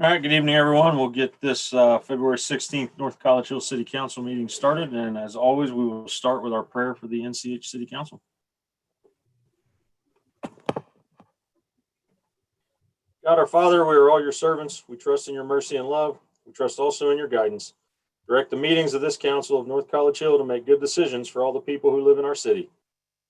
All right, good evening, everyone. We'll get this February 16th North College Hill City Council meeting started. And as always, we will start with our prayer for the NCH City Council. God, our Father, we are all your servants. We trust in your mercy and love. We trust also in your guidance. Direct the meetings of this council of North College Hill to make good decisions for all the people who live in our city.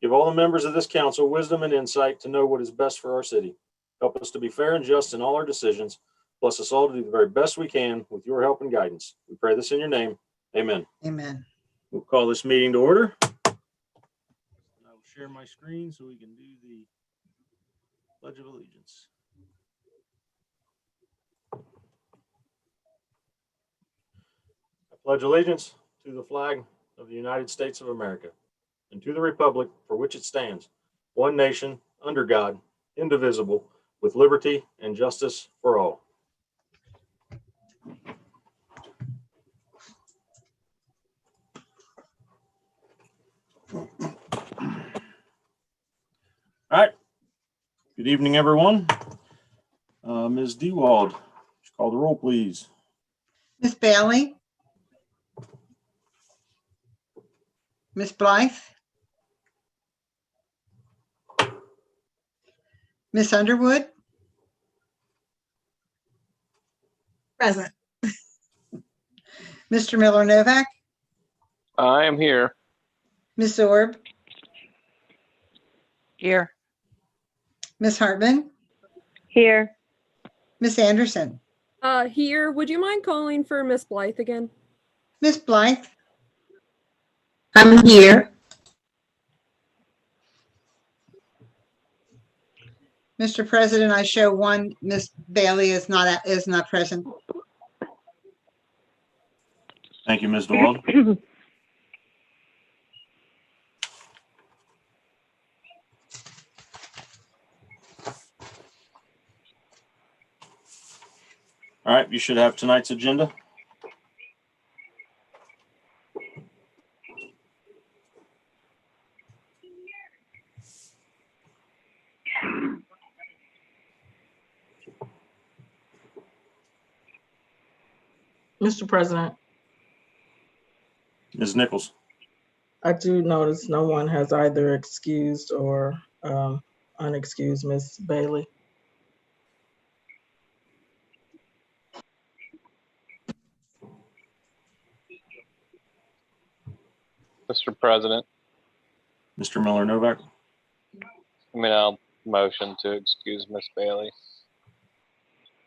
Give all the members of this council wisdom and insight to know what is best for our city. Help us to be fair and just in all our decisions. Bless us all to do the very best we can with your help and guidance. We pray this in your name. Amen. Amen. We'll call this meeting to order. I will share my screen so we can do the Pledge of Allegiance. I pledge allegiance to the flag of the United States of America and to the republic for which it stands, one nation, under God, indivisible, with liberty and justice for all. All right. Good evening, everyone. Ms. Dewald, call the roll, please. Miss Bailey. Miss Blythe. Miss Underwood. Present. Mr. Miller Novak. I am here. Miss Orb. Here. Miss Hartman. Here. Miss Anderson. Here. Would you mind calling for Miss Blythe again? Miss Blythe. I'm here. Mr. President, I show one Miss Bailey is not present. Thank you, Ms. Dewald. All right, you should have tonight's agenda. Mr. President, Ms. Nichols. I do notice no one has either excused or unexcused Ms. Bailey. Mr. President, Mr. Miller Novak. I'll motion to excuse Miss Bailey.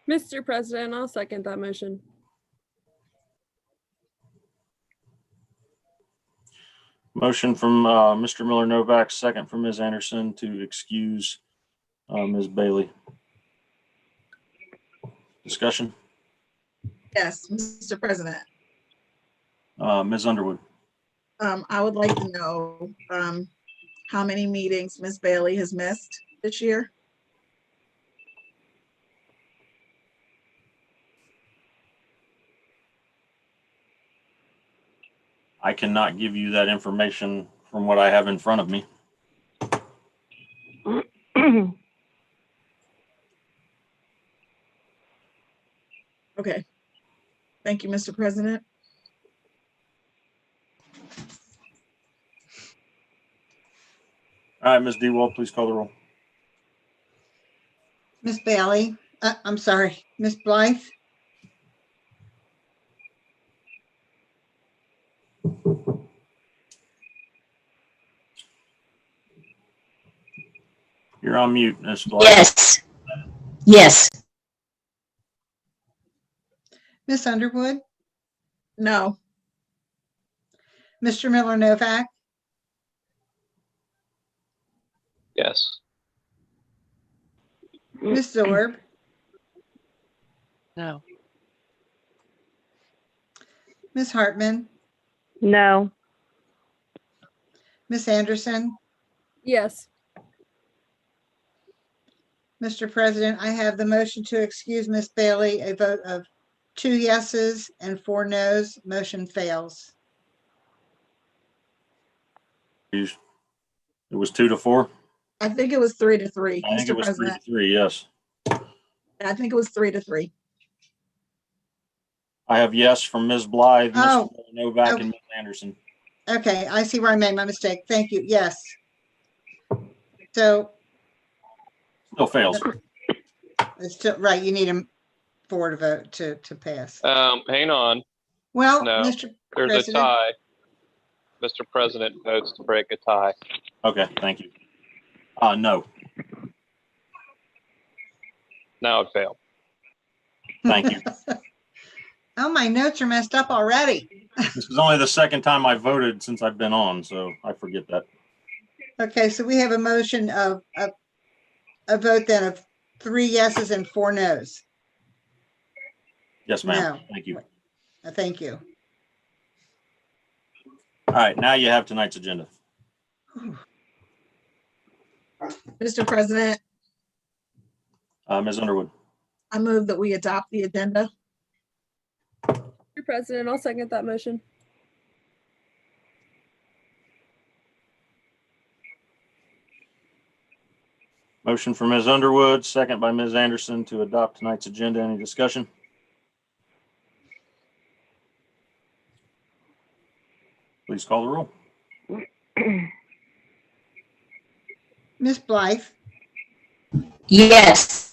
Mr. President, I'll second that motion. Motion from Mr. Miller Novak, second from Ms. Anderson to excuse Ms. Bailey. Discussion? Yes, Mr. President. Ms. Underwood. I would like to know how many meetings Ms. Bailey has missed this year. I cannot give you that information from what I have in front of me. Okay. Thank you, Mr. President. All right, Ms. Dewald, please call the roll. Miss Bailey. I'm sorry. Miss Blythe. You're on mute, Ms. Blythe. Yes. Yes. Miss Underwood. No. Mr. Miller Novak. Yes. Miss Orb. No. Miss Hartman. No. Miss Anderson. Yes. Mr. President, I have the motion to excuse Miss Bailey, a vote of 2 yeses and 4 noes. Motion fails. It was 2-4. I think it was 3-3. I think it Mr. was President. 3-3. Yes. I think it was 3-3. I have yes from Ms. Blythe, Mr. Oh. Novak, Oh. and Ms. Anderson. Okay, I see where I made my mistake. Thank you. Yes. So Still fails. it's still, right, you need a 4 to vote to pass. Hang on. Well, No, Mr. there's a President, tie. Mr. President votes to break a tie. Okay, thank you. No, Now it failed. thank you. oh, my notes are messed up already. This is only the second time I voted since I've been on, so I forget that. Okay, so we have a motion of a vote then of 3 yeses and 4 nos. Yes, ma'am. No. Thank you. Thank you. All right, now you have tonight's agenda. Mr. President, Ms. Underwood. I move that we adopt the agenda. Mr. President, I'll second that motion. Motion for Ms. Underwood, second by Ms. Anderson to adopt tonight's agenda. Any discussion? Please call the roll. Ms. Blythe, Yes.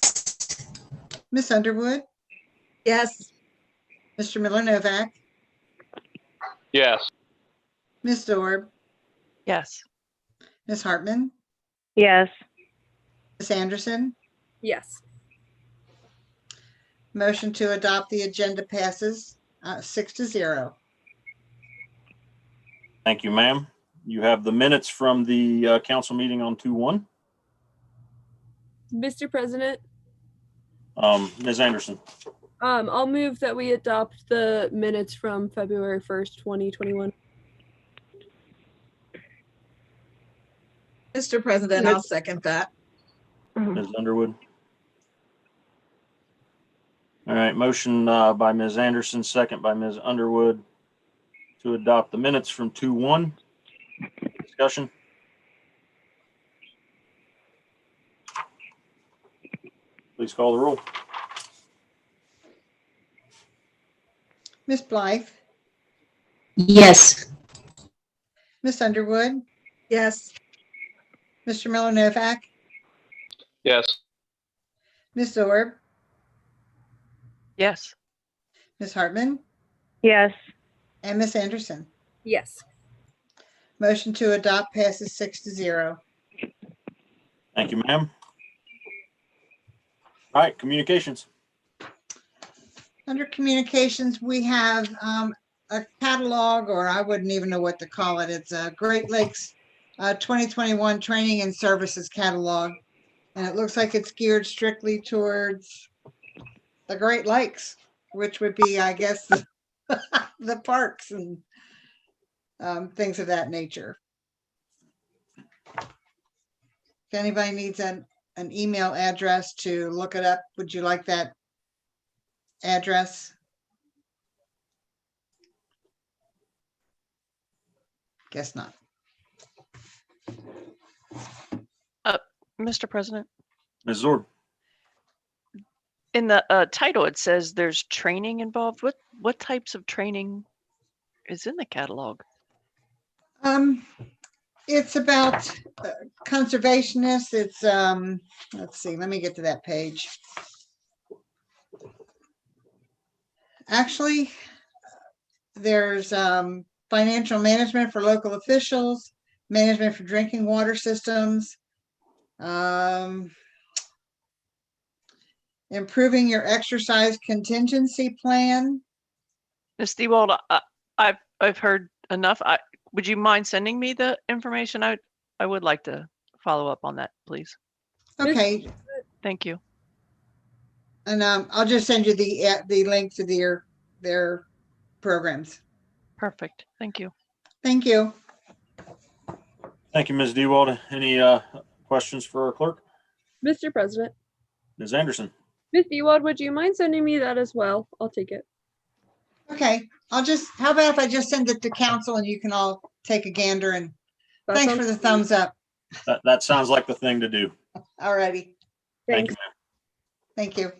Ms. Underwood, Yes. Mr. Miller Novak, Yes. Ms. Zorb, Yes. Ms. Hartman, Yes. Ms. Anderson. Yes. Motion to adopt the agenda passes 6-0. Thank you, ma'am. You have the minutes from the council meeting on 2/1. Mr. President, Ms. Anderson. I'll move that we adopt the minutes from February 1st, 2021. Mr. President, I'll second that. Ms. Underwood. All right, motion by Ms. Anderson, second by Ms. Underwood to adopt the minutes from 2/1. Discussion? Please call the roll. Ms. Blythe, Yes. Ms. Underwood, Yes. Mr. Miller Novak, Yes. Ms. Zorb, Yes. Ms. Hartman, Yes. and Ms. Anderson. Yes. Motion to adopt passes 6-0. Thank you, ma'am. All right, communications. Under communications, we have a catalog, or I wouldn't even know what to call it. It's a Great Lakes 2021 Training and Services Catalog. And it looks like it's geared strictly towards the Great Lakes, which would be, I guess, the parks and things of that nature. If anybody needs an email address to look it up, would you like that address? Guess not. Mr. President, Ms. Zorb. in the title, it says there's training involved. What types of training is in the catalog? It's about conservationists. It's let's see, let me get to that page. Actually, there's financial management for local officials, management for drinking water systems, improving your exercise contingency plan. Ms. Dewald, I've heard enough. Would you mind sending me the information? I would like to follow up on that, please. Okay, Thank you. and I'll just send you the link to their programs. Perfect. Thank you. Thank you. Thank you, Ms. Dewald. Any questions for our clerk? Mr. President, Ms. Anderson. Ms. Dewald, would you mind sending me that as well? I'll take it. Okay, how about if I just send it to council and you can all take a gander, and That thanks sounds- for the thumbs up. That sounds like the thing to do. All righty, Thank you, Thanks. ma'am. thank you.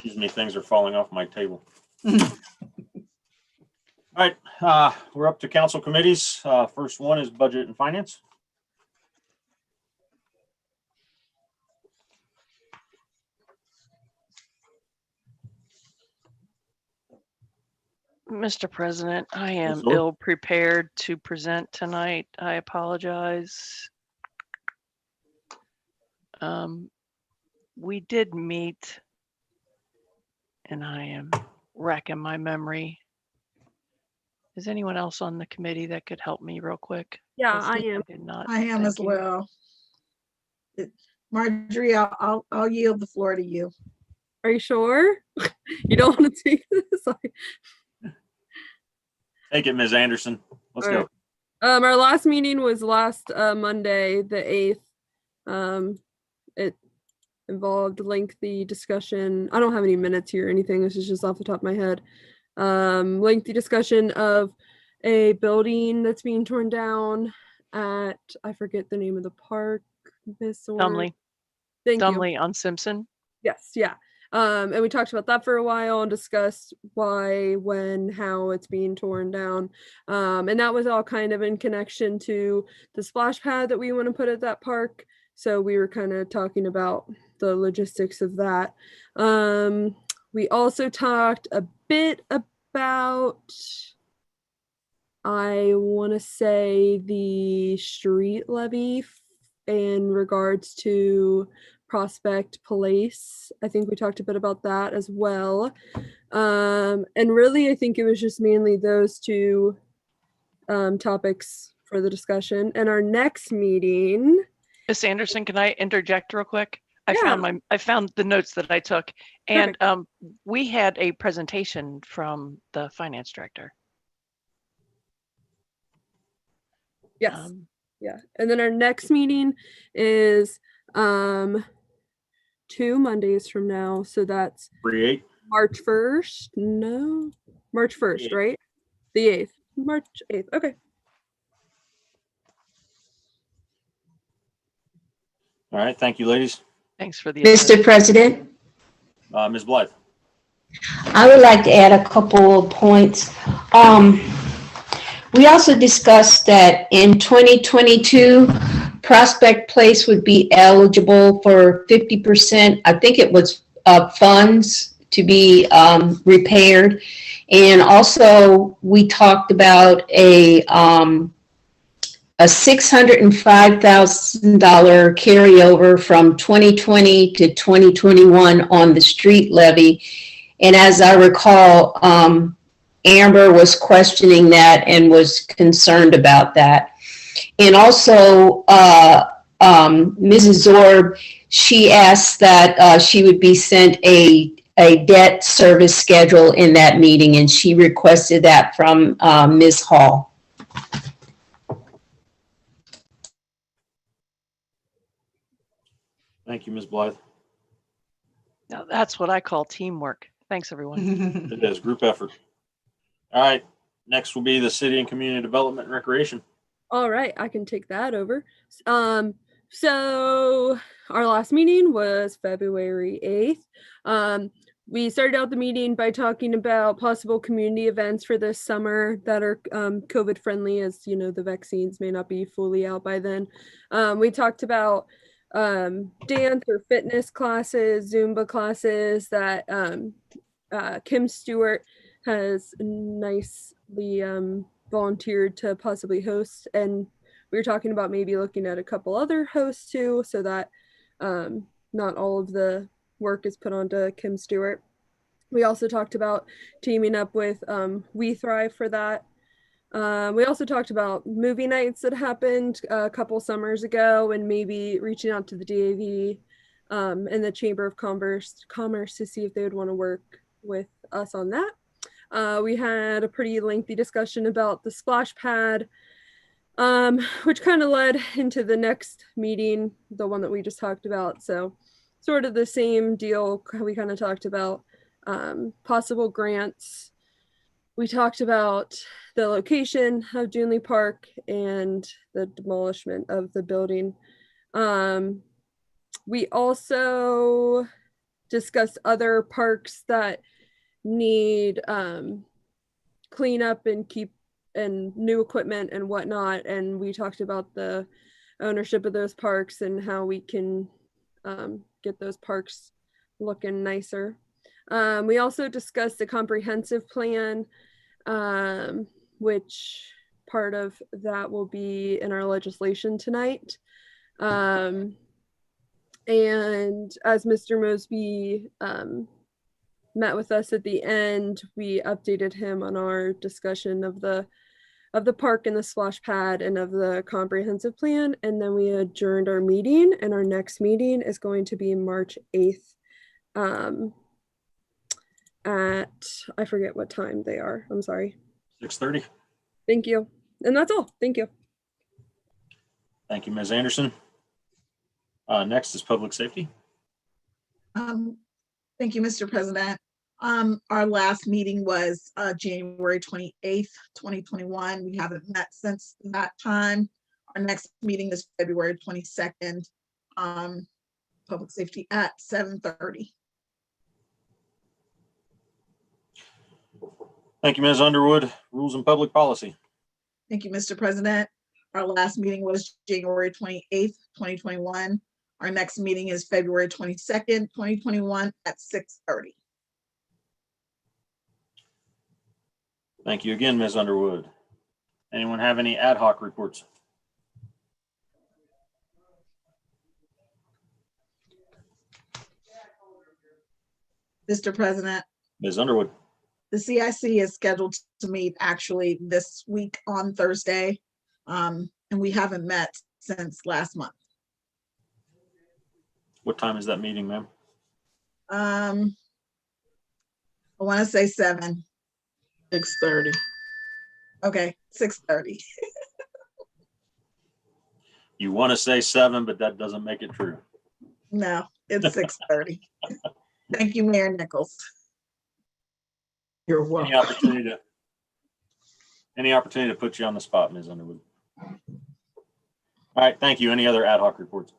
Excuse me, things are falling off my table. All right, we're up to council committees. First one is budget and finance. Mr. President, I am sir. ill prepared to present tonight. I apologize. We did meet, and I am racking my memory. Is anyone else on the committee that could help me real quick? Yeah, I am. Did not. I am Thank as you. well. Marjorie, I'll yield the floor to you. Are you sure? You don't want to take this? Take it, Ms. Anderson. Let's All go. right. Our last meeting was last Monday, the 8th. It involved lengthy discussion. I don't have any minutes here or anything. This is just off the top of my head. Lengthy discussion of a building that's being torn down at, I forget the name of the park, Miss Orr. Dumley. Thank you. Dumley on Simpson. Yes, yeah. And we talked about that for a while and discussed why, when, how it's being torn down. And that was all kind of in connection to the splash pad that we want to put at that park. So we were kind of talking about the logistics of that. We also talked a bit about, I want to say, the street levy in regards to Prospect Place. I think we talked a bit about that as well. And really, I think it was just mainly those two topics for the discussion. And our next meeting. Miss Anderson, can I interject real quick? I Yeah. found the notes that I took, and we had a presentation from the finance director. Yes. Yeah. And then our next meeting is 2 Mondays from now. So that's Create. March 1st. No, March 1st, Yeah. right? The 8th. March 8th. Okay. All right, thank you, ladies. Thanks for the Mr. President, Ms. Blythe. I would like to add a couple of points. We also discussed that in 2022, Prospect Place would be eligible for 50%. I think it was funds to be repaired. And also we talked about a $605,000 carryover from 2020 to 2021 on the street levy. And as I recall, Amber was questioning that and was concerned about that. And also, Mrs. Zorb, she asked that she would be sent a debt service schedule in that meeting, and she requested that from Ms. Hall. Thank you, Ms. Blythe. Now that's what I call teamwork. Thanks, everyone. It is group effort. All right, next will be the city and community development and recreation. All right, I can take that over. So our last meeting was February 8th. We started out the meeting by talking about possible community events for this summer that are COVID friendly, as you know, the vaccines may not be fully out by then. We talked about dance or fitness classes, Zumba classes that Kim Stewart has nicely volunteered to possibly host, and we were talking about maybe looking at a couple other hosts too, so that not all of the work is put onto Kim Stewart. We also talked about teaming up with We Thrive for that. We also talked about movie nights that happened a couple summers ago, and maybe reaching out to the DAV and the Chamber of Commerce to see if they would want to work with us on that. We had a pretty lengthy discussion about the splash pad, which kind of led into the next meeting, the one that we just talked about. So sort of the same deal. We kind of talked about possible grants. We talked about the location of Junley Park and the demolishment of the building. We also discuss other parks that need cleanup and new equipment and whatnot. And we talked about the ownership of those parks and how we can get those parks looking nicer. We also discussed the comprehensive plan, which part of that will be in our legislation tonight. And as Mr. Mosby met with us at the end, we updated him on our discussion of the park and the splash pad and of the comprehensive plan. And then we adjourned our meeting, and our next meeting is going to be March 8th at, I forget what time they are. I'm sorry. 6:30. Thank you. And that's all. Thank you. Thank you, Ms. Anderson. Next is public safety. Thank you, Mr. President. Our last meeting was January 28th, 2021. We haven't met since that time. Our next meeting is February 22nd, public safety at 7:30. Thank you, Ms. Underwood. Rules and public policy. Thank you, Mr. President. Our last meeting was January 28th, 2021. Our next meeting is February 22nd, 2021 at 6:30. Thank you again, Ms. Underwood. Anyone have any ad hoc reports? Mr. President, Ms. Underwood. the CIC is scheduled to meet actually this week on Thursday, and we haven't met since last month. What time is that meeting, ma'am? I want to say 7. 6:30. Okay, 6:30. You want to say 7, but that doesn't make it true. No, it's 6:30. Thank you, Mayor Nichols. You're welcome. Any opportunity to put you on the spot, Ms. Underwood. All right, thank you. Any other ad hoc reports?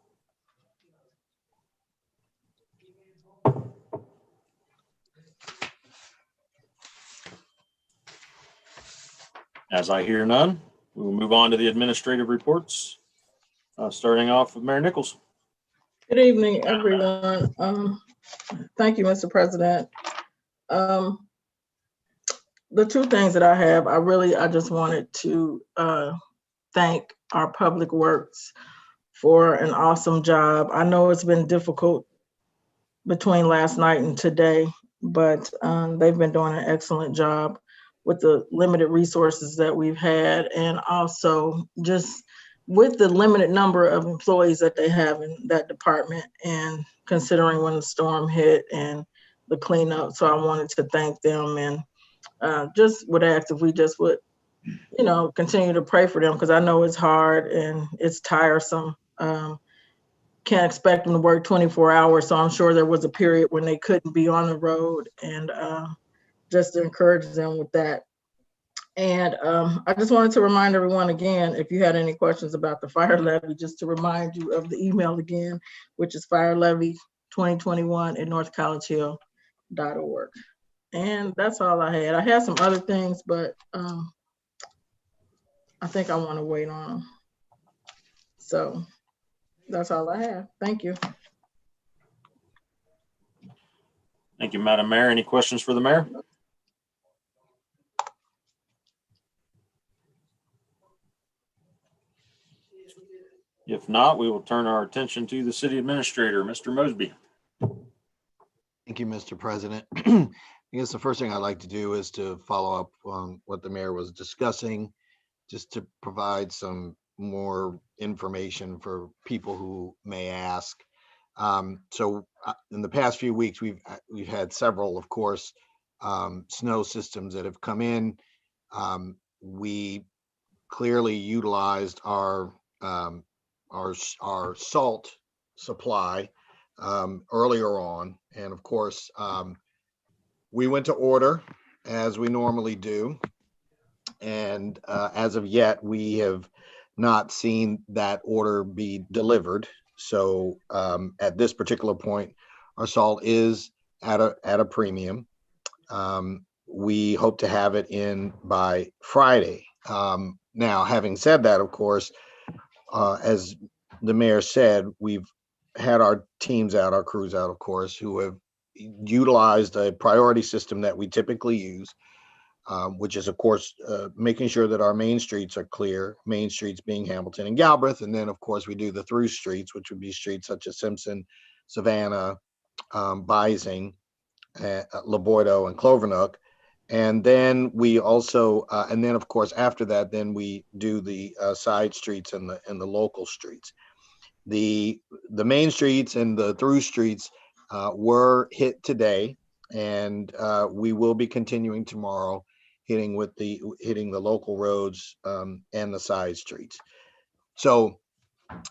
As I hear none, we will move on to the administrative reports, starting off with Mayor Nichols. Good evening, everyone. Thank you, Mr. President. The two things that I have, I just wanted to thank our Public Works for an awesome job. I know it's been difficult between last night and today, but they've been doing an excellent job with the limited resources that we've had, and also just with the limited number of employees that they have in that department, and considering when the storm hit and the cleanup. So I wanted to thank them, and just would ask if we just would, continue to pray for them, because I know it's hard and it's tiresome. Can't expect them to work 24 hours. So I'm sure there was a period when they couldn't be on the road, and just to encourage them with that. And I just wanted to remind everyone again, if you had any questions about the fire levy, just to remind you of the email again, which is firelevy2021@northcollegehill.org. And that's all I had. I had some other things, but I think I want to wait on them. So that's all I have. Thank you. Thank you, Madam Mayor. Any questions for the mayor? If not, we will turn our attention to the city administrator, Mr. Mosby. Thank you, Mr. President. I guess the first thing I'd like to do is to follow up on what the mayor was discussing, just to provide some more information for people who may ask. So in the past few weeks, we've had several, of course, snow systems that have come in. We clearly utilized our salt supply earlier on, and of course we went to order as we normally do, and as of yet we have not seen that order be delivered. So at this particular point, Our salt is at a premium. We hope to have it in by Friday. Now, having said that, of course, as the mayor said, we've had our teams out, our crews out, of course, who have utilized a priority system that we typically use, which is, of course, making sure that our main streets are clear, main streets being Hamilton and Galbraith. And then, of course, we do the through streets, which would be streets such as Simpson, Savannah, Bising, Labordo, and Clovernook. And then we also, and then of course after that, then we do the side streets and the local streets. The main streets and the through streets were hit today, and we will be continuing tomorrow, hitting the local roads and the side streets. So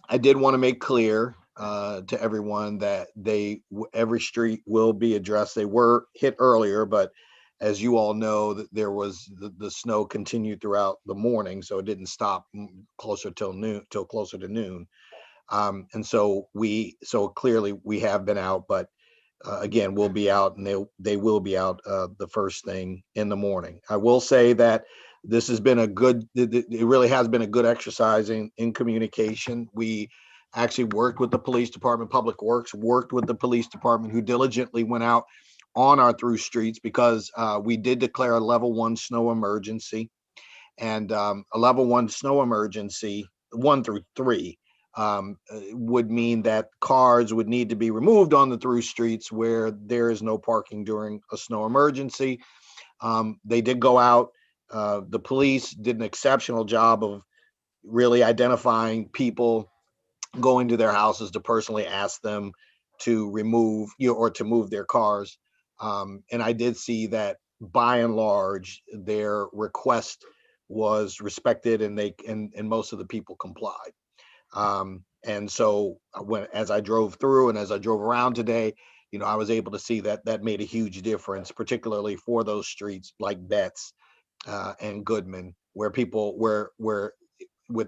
I did want to make clear to everyone that every street will be addressed. They were hit earlier, but as you all know, that there was the snow continued throughout the morning, so it didn't stop closer till closer to noon. And so clearly we have been out, but again, we'll be out, and they will be out the first thing in the morning. I will say that this has been it really has been a good exercise in communication. We actually worked with the police department, Public Works worked with the police department, who diligently went out on our through streets, because we did declare a level 1 snow emergency, and a level 1 snow emergency, 1 through 3, would mean that cars would need to be removed on the through streets where there is no parking during a snow emergency. They did go out. The police did an exceptional job of really identifying people, going to their houses to personally ask them to remove or to move their cars. And I did see that by and large, their request was respected, and most of the people complied. And so as I drove through and as I drove around today, I was able to see that made a huge difference, particularly for those streets like Betts and Goodman, where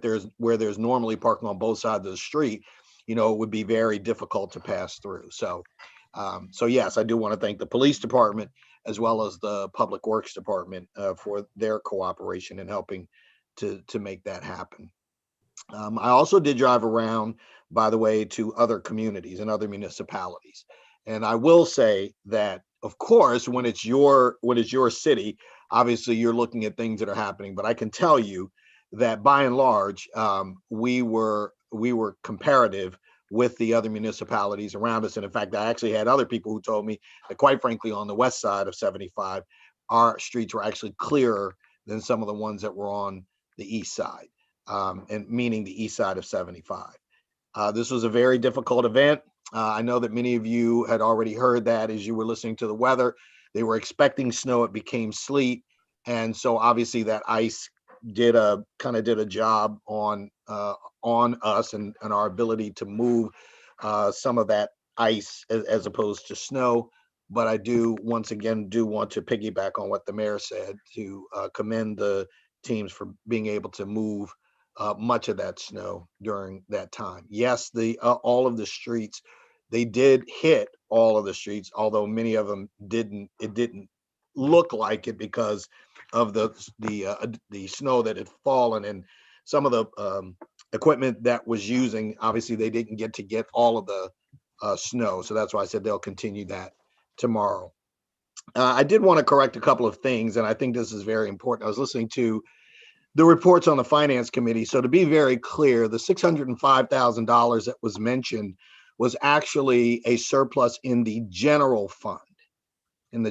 there's normally parking on both sides of the street, it would be very difficult to pass through. So yes, I do want to thank the police department as well as the Public Works department for their cooperation in helping to make that happen. I also did drive around, by the way, to other communities and other municipalities. And I will say that, of course, when it's your city, obviously you're looking at things that are happening. But I can tell you that by and large, we were comparative with the other municipalities around us. And in fact, I actually had other people who told me that, quite frankly, on the west side of 75, our streets were actually clearer than some of the ones that were on the east side, and meaning the east side of 75. This was a very difficult event. I know that many of you had already heard that as you were listening to the weather. They were expecting snow. It became sleet. And so obviously that ice did a job on us and our ability to move some of that ice as opposed to snow. But I do once again want to piggyback on what the mayor said, to commend the teams for being able to move much of that snow during that time. Yes, all of the streets, they did hit all of the streets, although many of them didn't. It didn't look like it because of the snow that had fallen, and some of the equipment that was using. Obviously, they didn't get all of the snow, so that's why I said they'll continue that tomorrow. I did want to correct a couple of things, and I think this is very important. I was listening to the reports on the finance committee. So to be very clear, the $605,000 that was mentioned was actually a surplus in the general fund, and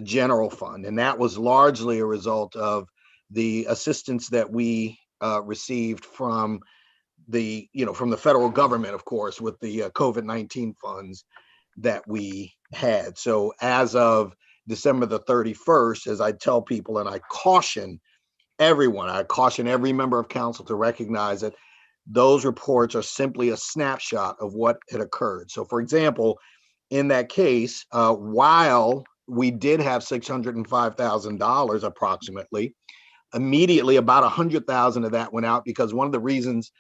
that was largely a result of the assistance that we received from the federal government, of course, with the COVID-19 funds that we had. So as of December the 31st, as I tell people, and I caution everyone, I caution every member of council to recognize that those reports are simply a snapshot of what had occurred. So for example, in that case, while we did have $605,000 approximately, immediately about $100,000 of that went out because one of the reasons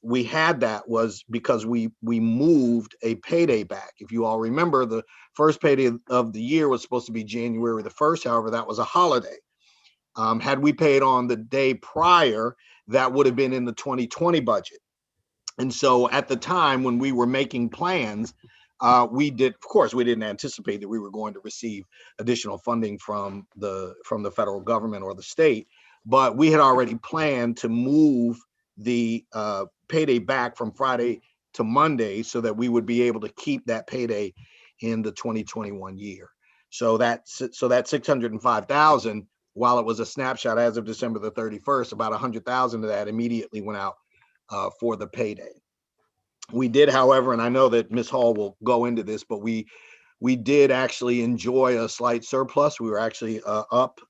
we had that was because we moved a payday back. If you all remember, the first payday of the year was supposed to be January the 1st. However, that was a holiday. Had we paid on the day prior, that would have been in the 2020 budget. And so at the time when we were making plans, we didn't anticipate that we were going to receive additional funding from the federal government or the state, but we had already planned to move the payday back from Friday to Monday so that we would be able to keep that payday in the 2021 year. So that 605,000, while it was a snapshot as of December the 31st, about 100,000 of that immediately went out for the payday. We did, however, and I know that Ms. Hall will go into this, but we did actually enjoy a slight surplus. We were actually up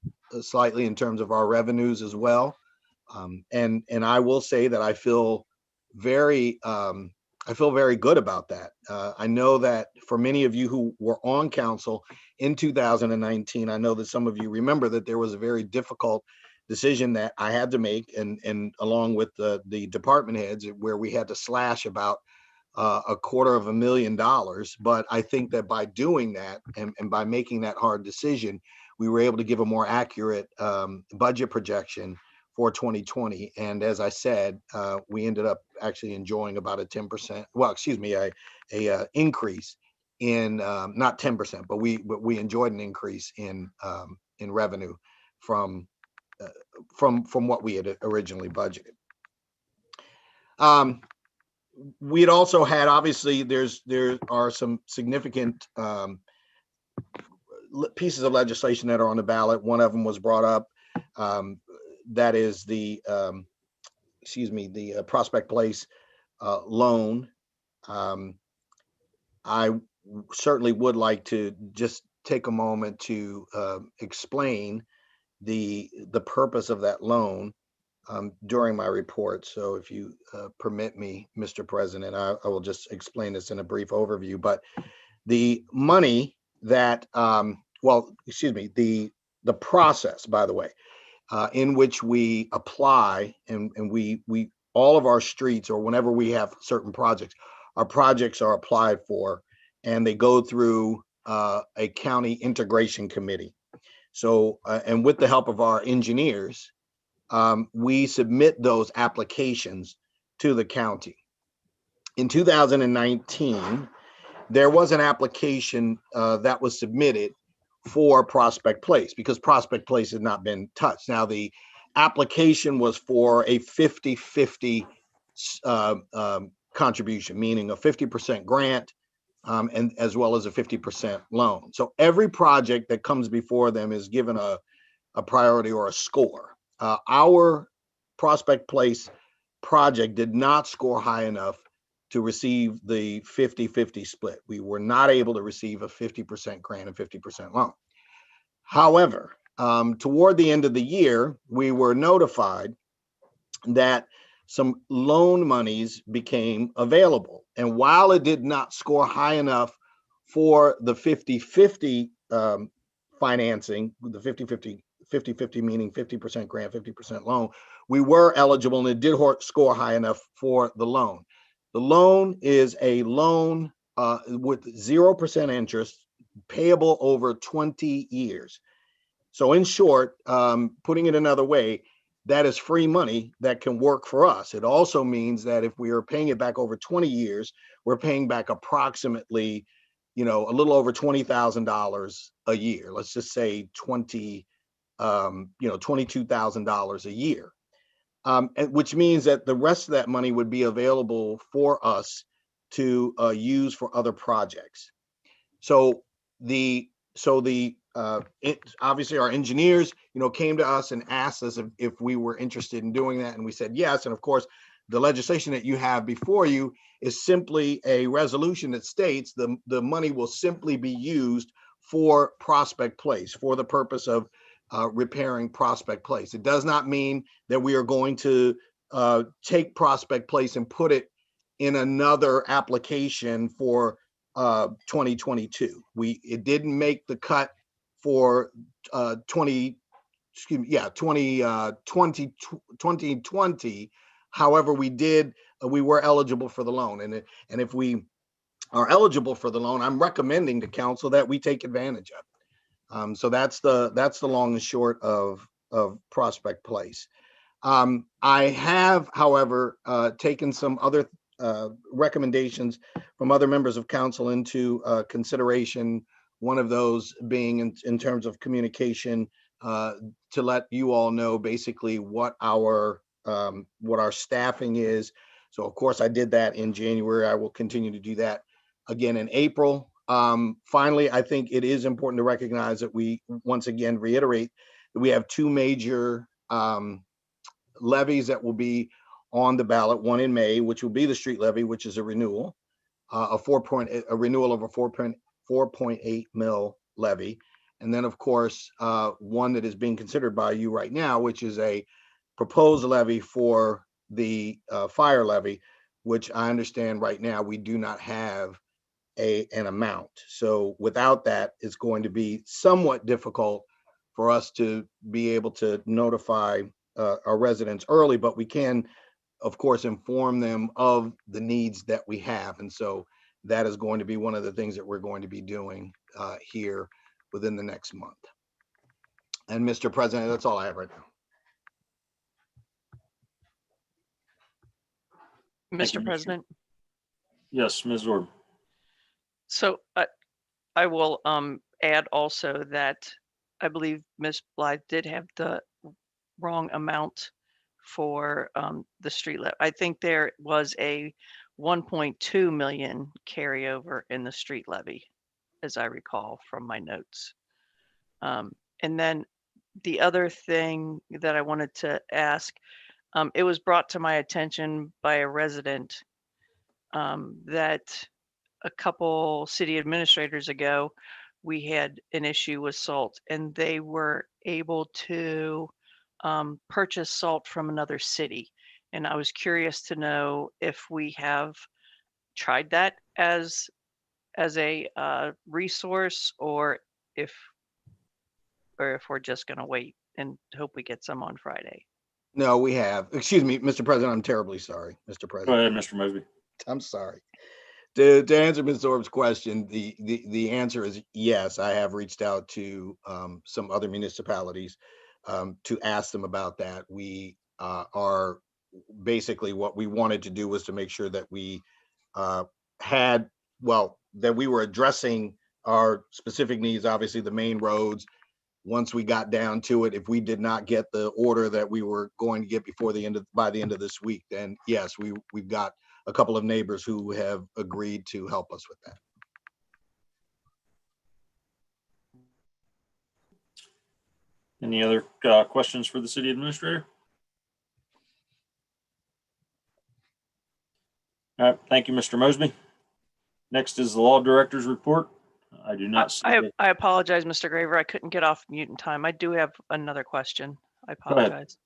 slightly in terms of our revenues as well. And I will say that I feel very good about that. I know that for many of you who were on council in 2019, I know that some of you remember that there was a very difficult decision that I had to make, and along with the department heads, where we had to slash about $250,000. But I think that by doing that and by making that hard decision, we were able to give a more accurate budget projection for 2020. And as I said, we ended up actually enjoying about a 10%, a increase in not 10%, but we enjoyed an increase in revenue from what we had originally budgeted. We had also had, obviously, there are some significant pieces of legislation that are on the ballot. One of them was brought up. That is the Prospect Place loan. I certainly would like to just take a moment to explain the purpose of that loan during my report. So if you permit me, Mr. President, I will just explain this in a brief overview. But the money that, the process, by the way, in which we apply and we all of our streets, or whenever we have certain projects, our projects are applied for, and they go through a county integration committee. So, and with the help of our engineers, we submit those applications to the county. In 2019, there was an application that was submitted for Prospect Place, because Prospect Place has not been touched. Now, the application was for a 50-50 contribution, meaning a 50% grant and as well as a 50% loan. So every project that comes before them is given a priority or a score. Our Prospect Place project did not score high enough to receive the 50-50 split. We were not able to receive a 50% grant and 50% loan. However, toward the end of the year, we were notified that some loan monies became available. And while it did not score high enough for the 50-50 financing, the 50-50 meaning 50% grant, 50% loan, we were eligible, and it did score high enough for the loan. The loan is a loan with 0% interest, payable over 20 years. So in short, putting it another way, that is free money that can work for us. It also means that if we are paying it back over 20 years, we're paying back approximately, a little over $20,000 a year. Let's just say $22,000 a year. Which means that the rest of that money would be available for us to use for other projects. So obviously our engineers, came to us and asked us if we were interested in doing that, and we said yes. And of course, the legislation that you have before you is simply a resolution that states the money will simply be used for Prospect Place, for the purpose of repairing Prospect Place. It does not mean that we are going to take Prospect Place and put it in another application for 2022. It didn't make the cut for 2020, However, we were eligible for the loan, and if we are eligible for the loan, I'm recommending to council that we take advantage of it. So that's the long and short of Prospect Place. I have, however, taken some other recommendations from other members of council into consideration. One of those being in terms of communication, to let you all know basically what our staffing is. So of course I did that in January. I will continue to do that again in April. Finally, I think it is important to recognize that we once again reiterate that we have two major levies that will be on the ballot. One in May, which will be the street levy, which is a renewal, a renewal of a 4.8 mil levy, and then of course one that is being considered by you right now, which is a proposed levy for the fire levy, which I understand right now we do not have an amount. So without that, it's going to be somewhat difficult for us to be able to notify our residents early, but we can, of course, inform them of the needs that we have. And so that is going to be one of the things that we're going to be doing here within the next month. And Mr. President, that's all I have right now. Thank you, Mr. President, Yes, Ms. Zorb. so I will add also that I believe Ms. Blythe did have the wrong amount for the street levy. I think there was a 1.2 million carryover in the street levy, as I recall from my notes. And then the other thing that I wanted to ask, it was brought to my attention by a resident that a couple city administrators ago, we had an issue with salt, and they were able to purchase salt from another city. And I was curious to know if we have tried that as a resource, or if we're just going to wait and hope we get some on Friday. No, we have. Excuse me, Mr. President. I'm terribly sorry, Mr. Go President. ahead, Mr. Mosby. I'm sorry. To answer Ms. Zorb's question, the answer is yes. I have reached out to some other municipalities to ask them about that. We are basically, what we wanted to do was to make sure that we that we were addressing our specific needs, obviously the main roads. Once we got down to it, if we did not get the order that we were going to get by the end of this week, then yes, we've got a couple of neighbors who have agreed to help us with that. Any other questions for the city administrator? All right, thank you, Mr. Mosby. Next is the law director's report. I do not see. I apologize, Mr. Graver. I couldn't get off mute in time. I do have another question. I Go ahead. apologize.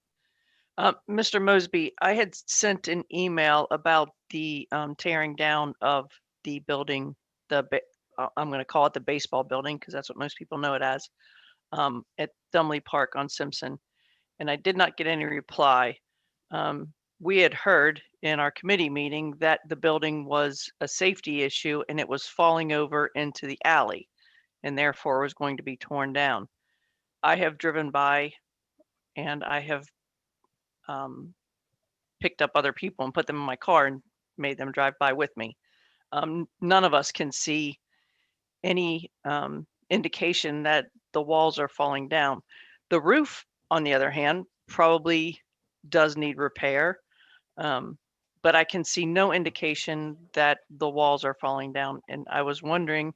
Mr. Mosby, I had sent an email about the tearing down of the building, I'm going to call it the baseball building because that's what most people know it as, at Dumley Park on Simpson, and I did not get any reply. We had heard in our committee meeting that the building was a safety issue and it was falling over into the alley and therefore was going to be torn down. I have driven by and I have picked up other people and put them in my car and made them drive by with me. None of us can see any indication that the walls are falling down. The roof, on the other hand, probably does need repair, but I can see no indication that the walls are falling down. And I was wondering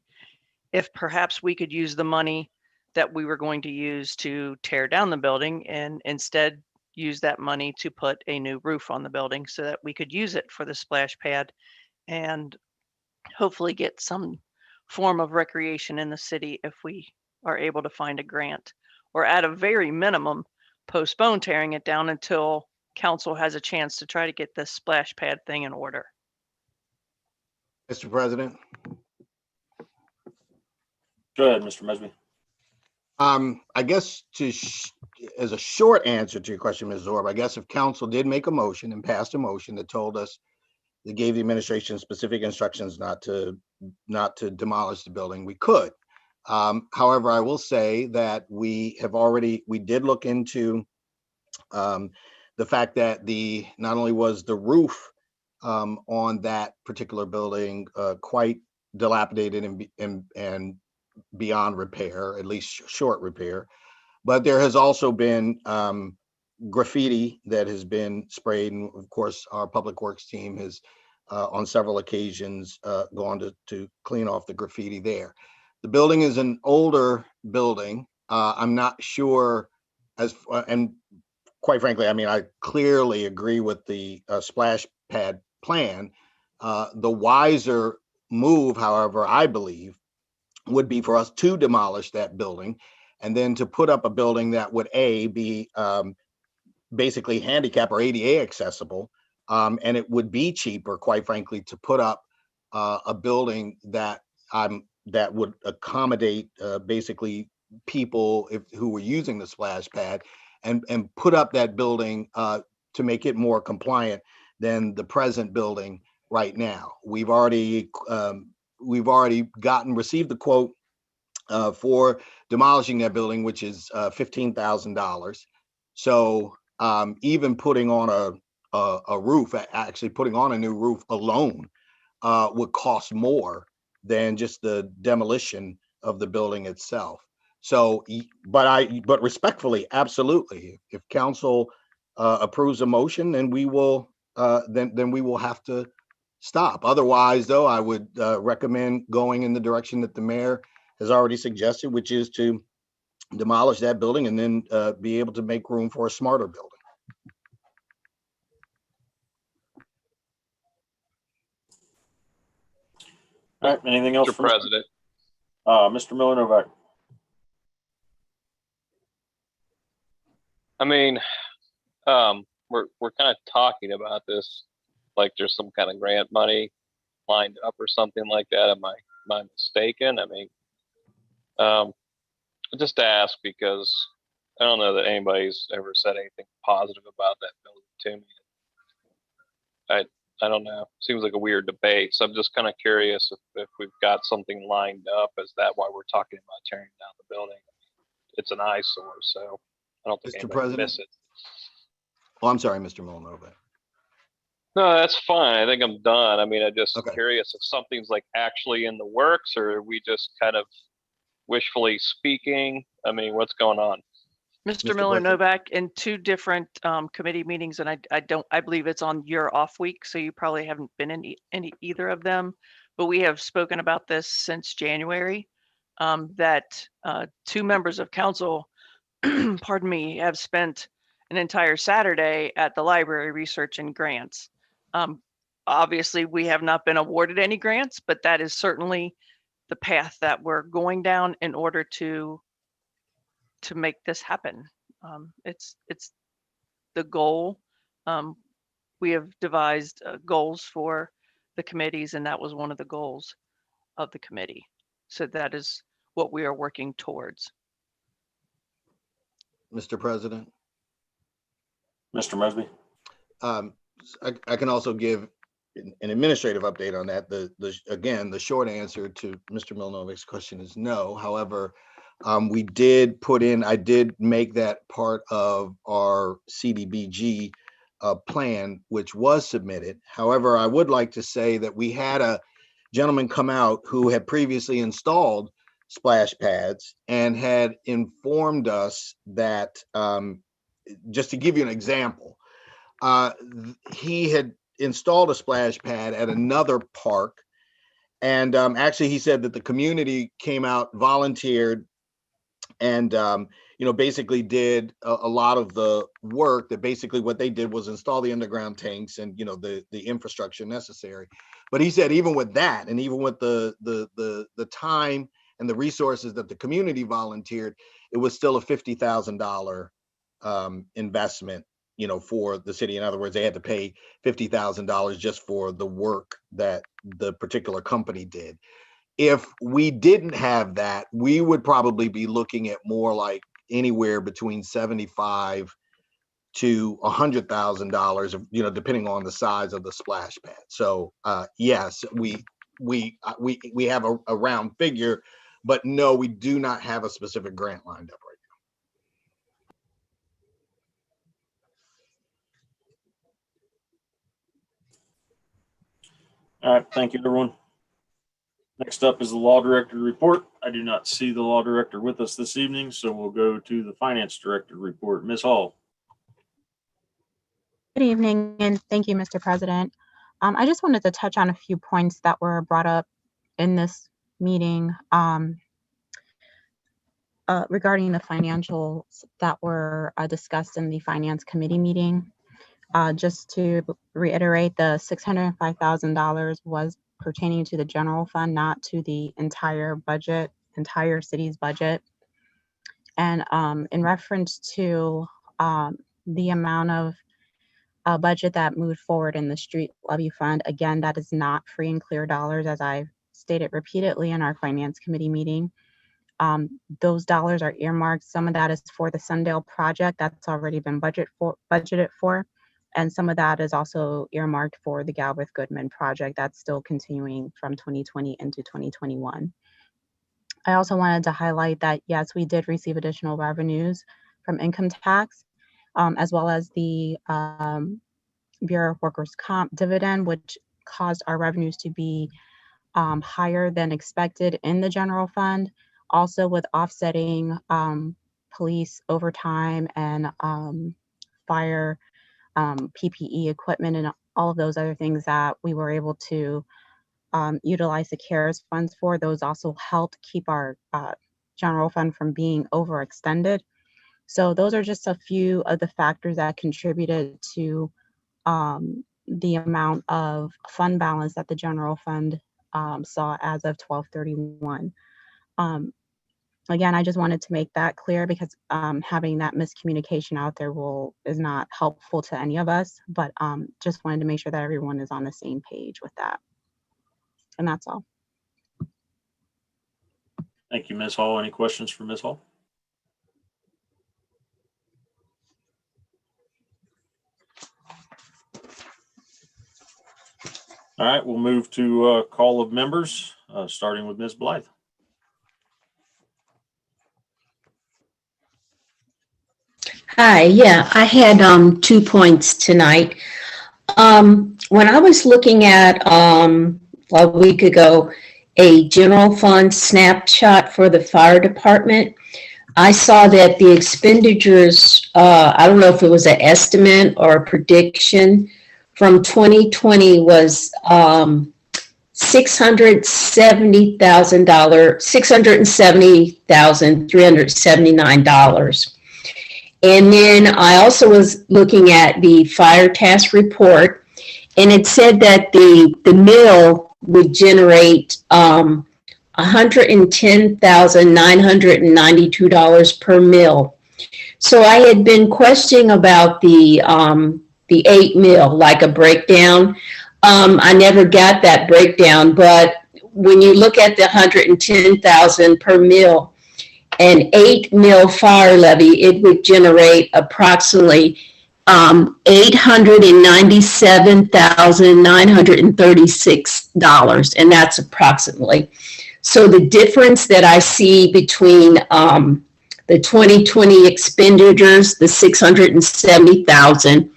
if perhaps we could use the money that we were going to use to tear down the building and instead use that money to put a new roof on the building so that we could use it for the splash pad and hopefully get some form of recreation in the city if we are able to find a grant, or at a very minimum, postpone tearing it down until council has a chance to try to get this splash pad thing in order. Mr. President. Go ahead, Mr. Mosby. I guess as a short answer to your question, Ms. Zorb, I guess if council did make a motion and passed a motion that told us, that gave the administration specific instructions not to demolish the building, we could. However, I will say that we did look into the fact that not only was the roof on that particular building quite dilapidated and beyond repair, at least short repair, but there has also been graffiti that has been sprayed, and of course our public works team has on several occasions gone to clean off the graffiti there. The building is an older building. I'm not sure and quite frankly, I mean, I clearly agree with the splash pad plan. The wiser move, however, I believe, would be for us to demolish that building and then to put up a building that would be basically handicap or ADA accessible. And it would be cheaper, quite frankly, to put up a building that would accommodate basically people who were using the splash pad and put up that building to make it more compliant than the present building right now. We've already received the quote for demolishing that building, which is $15,000. So even putting on a roof, actually putting on a new roof alone would cost more than just the demolition of the building itself. So, but respectfully, absolutely, if council approves a motion, then we will then we will have to stop. Otherwise, though, I would recommend going in the direction that the mayor has already suggested, which is to demolish that building and then be able to make room for a smarter building. All right, anything else? Mr. President. Mr. Miller Novak. I mean, we're kind of talking about this like there's some kind of grant money lined up or something like that. Am I mistaken? I mean, just to ask because I don't know that anybody's ever said anything positive about that building to me. I don't know. Seems like a weird debate. So I'm just kind of curious if we've got something lined up. Is that why we're talking about tearing down the building? It's an eyesore, so I don't think Mr. anybody President? miss it. Oh, I'm sorry, Mr. Milanovic. No, that's fine. I think I'm done. I mean, I'm just Okay. curious if something's like actually in the works, or are we just kind of wishfully speaking? I mean, what's going on? Mr. Mr. Miller Blanchard. Novak, in two different committee meetings, and I believe it's on your off week, so you probably haven't been in either of them, but we have spoken about this since January, that two members of council, pardon me, have spent an entire Saturday at the library researching grants. Obviously, we have not been awarded any grants, but that is certainly the path that we're going down in order to make this happen. It's the goal. We have devised goals for the committees, and that was one of the goals of the committee. So that is what we are working towards. Mr. President. Mr. Mosby. I can also give an administrative update on that. Again, the short answer to Mr. Milnovic's question is no. However, I did make that part of our CDBG plan, which was submitted. However, I would like to say that we had a gentleman come out who had previously installed splash pads and had informed us that, just to give you an example, he had installed a splash pad at another park. And actually, he said that the community came out, volunteered, and basically did a lot of the work. That basically what they did was install the underground tanks and the infrastructure necessary. But he said even with that, and even with the time and the resources that the community volunteered, it was still a $50,000 investment for the city. In other words, they had to pay $50,000 just for the work that the particular company did. if we didn't have that, we would probably be looking at more like anywhere between $75,000 to $100,000, you know, depending on the size of the splash pad. So yes, we have a round figure, but no, we do not have a specific grant lined up right All right, thank you, everyone. Next up is the law director report. I do not see the law director with us this evening, so we'll go to the finance director report. Ms. Hall. Good evening, and thank you, Mr. President. I just wanted to touch on a few points that were brought up in this meeting regarding the financials that were discussed in the Finance Committee meeting. Just to reiterate, the $605,000 was pertaining to the general fund, not to the entire budget, entire city's budget. And in reference to the amount of budget that moved forward in the street levy fund, again, that is not free and clear dollars, as I've stated repeatedly in our Finance Committee meeting. Those dollars are earmarked. Some of that is for the Sundale project that's already been budgeted for. And some of that is also earmarked for the Galbraith Goodman project that's still continuing from 2020 into 2021. I also wanted to highlight that, yes, we did receive additional revenues from income tax, as well as the Bureau of Workers' Comp dividend, which caused our revenues to be higher than expected in the general fund. Also with offsetting police overtime and fire PPE equipment and all of those other things that we were able to utilize the CARES funds for. Those also helped keep our general fund from being overextended. So those are just a few of the factors that contributed to the amount of fund balance that the general fund saw as of 12/31. Again, I just wanted to make that clear because having that miscommunication out there is not helpful to any of us, but just wanted to make sure that everyone is on the same page with that. And that's all. Thank you, Ms. Hall. Any questions for Ms. Hall? All right, we'll move to call of members, starting with Ms. Blythe. Hi, yeah, I had 2 points tonight. When I was looking at a week ago a general fund snapshot for the fire department, I saw that the expenditures, I don't know if it was an estimate or a prediction from 2020 was $670,379. And then I also was looking at the fire task report, and it said that the mill would generate $110,992 per mill. So I had been questioning about the 8 mill, like a breakdown. I never got that breakdown, but when you look at the $110,000 per mill, an 8 mil fire levy, it would generate approximately $897,936, and that's approximately. So the difference that I see between the 2020 expenditures, the $670,000,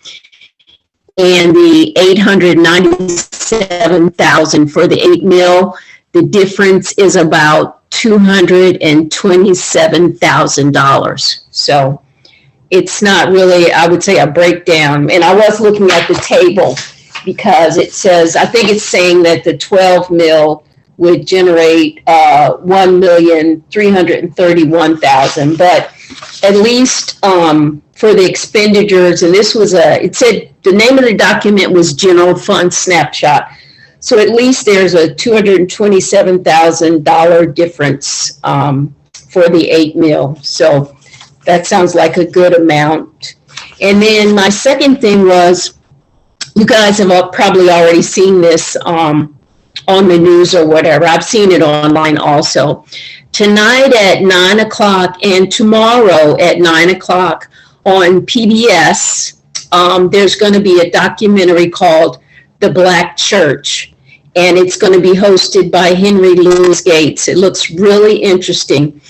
and the $897,000 for the 8 mil, the difference is about $227,000. So it's not really, I would say, a breakdown. And I was looking at the table because it says, I think it's saying that the 12 mil would generate $1,331,000, but at least for the expenditures, and this was it said the name of the document was General Fund Snapshot. So at least there's a $227,000 difference for the 8 mil. So that sounds like a good amount. And then my second thing was, you guys have probably already seen this on the news or whatever. I've seen it online also. Tonight at 9 o'clock and tomorrow at 9 o'clock on PBS, there's going to be a documentary called The Black Church, and it's going to be hosted by Henry Louis Gates. It looks really interesting.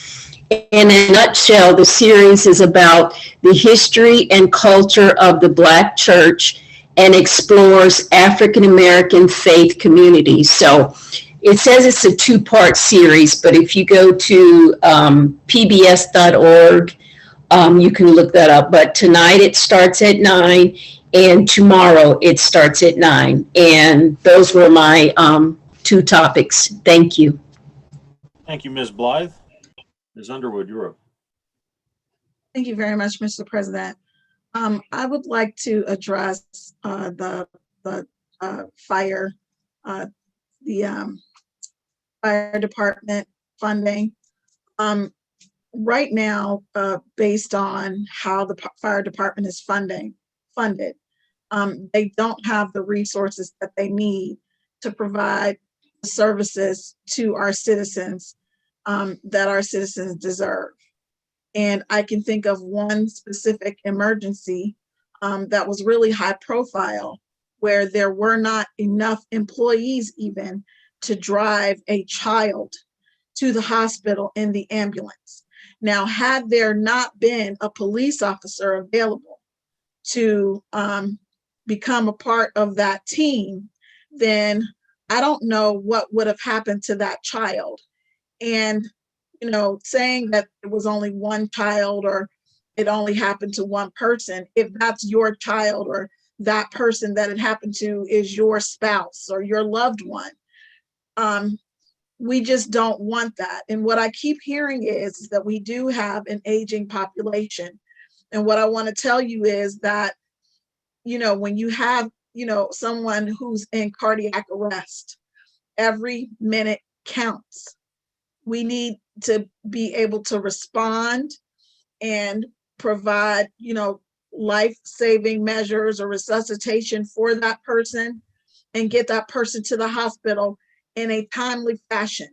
In a nutshell, the series is about the history and culture of the Black church and explores African American faith communities. So it says it's a two-part series, but if you go to pbs.org, you can look that up. But tonight it starts at 9, and tomorrow it starts at 9. And those were my two topics. Thank you. Thank you, Ms. Blythe. Ms. Underwood, you're up. Thank you very much, Mr. President. I would like to address the fire department funding. Right now, based on how the fire department is funded, they don't have the resources that they need to provide services to our citizens that our citizens deserve. And I can think of one specific emergency that was really high profile, where there were not enough employees even to drive a child to the hospital in the ambulance. Now, had there not been a police officer available to become a part of that team, then I don't know what would have happened to that child. And saying that it was only one child or it only happened to one person, if that's your child or that person that it happened to is your spouse or your loved one, we just don't want that. And what I keep hearing is that we do have an aging population. And what I want to tell you is that, when you have, someone who's in cardiac arrest, every minute counts. We need to be able to respond and provide, life-saving measures or resuscitation for that person and get that person to the hospital in a timely fashion.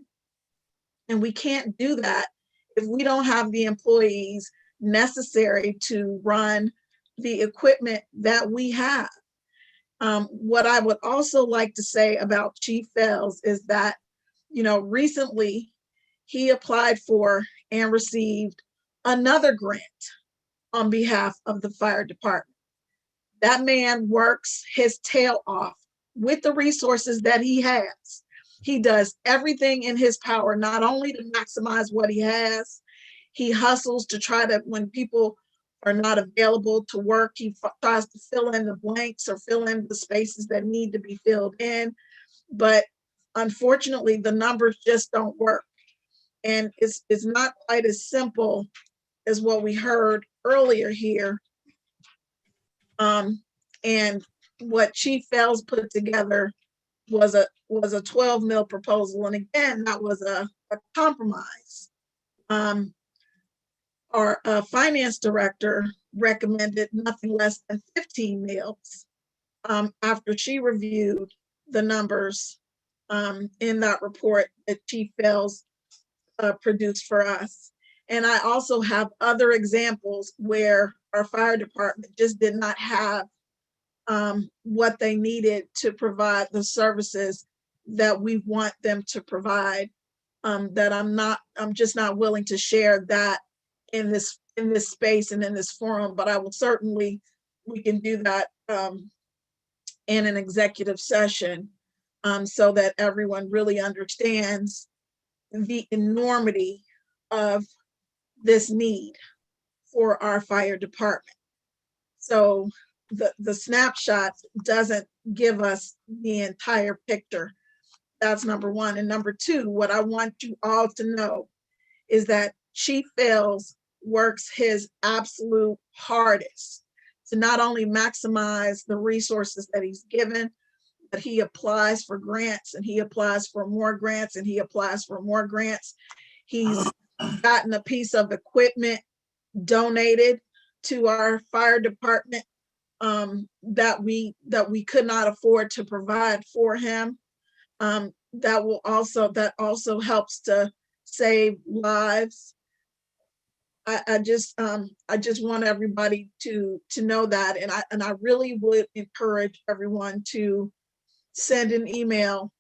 And we can't do that if we don't have the employees necessary to run the equipment that we have. What I would also like to say about Chief Fells is that, recently he applied for and received another grant on behalf of the fire department. That man works his tail off with the resources that he has. He does everything in his power, not only to maximize what he has, he hustles to try to, when people are not available to work, he tries to fill in the blanks or fill in the spaces that need to be filled in. But unfortunately, the numbers just don't work. And it's not quite as simple as what we heard earlier here. And what Chief Fells put together was a 12 mil proposal. And again, that was a compromise. Our finance director recommended nothing less than 15 mils after she reviewed the numbers in that report that Chief Fells produced for us. And I also have other examples where our fire department just did not have what they needed to provide the services that we want them to provide, that I'm just not willing to share that in this space and in this forum, but I will certainly, we can do that in an executive session so that everyone really understands the enormity of this need for our fire department. So the snapshot doesn't give us the entire picture. That's number one. And number two, what I want you all to know is that Chief Fells works his absolute hardest to not only maximize the resources that he's given, but he applies for grants and he applies for more grants and he applies for more grants. He's gotten a piece of equipment donated to our fire department that we could not afford to provide for him. that also helps to save lives. I just want everybody to know that, and I really would encourage everyone to send an email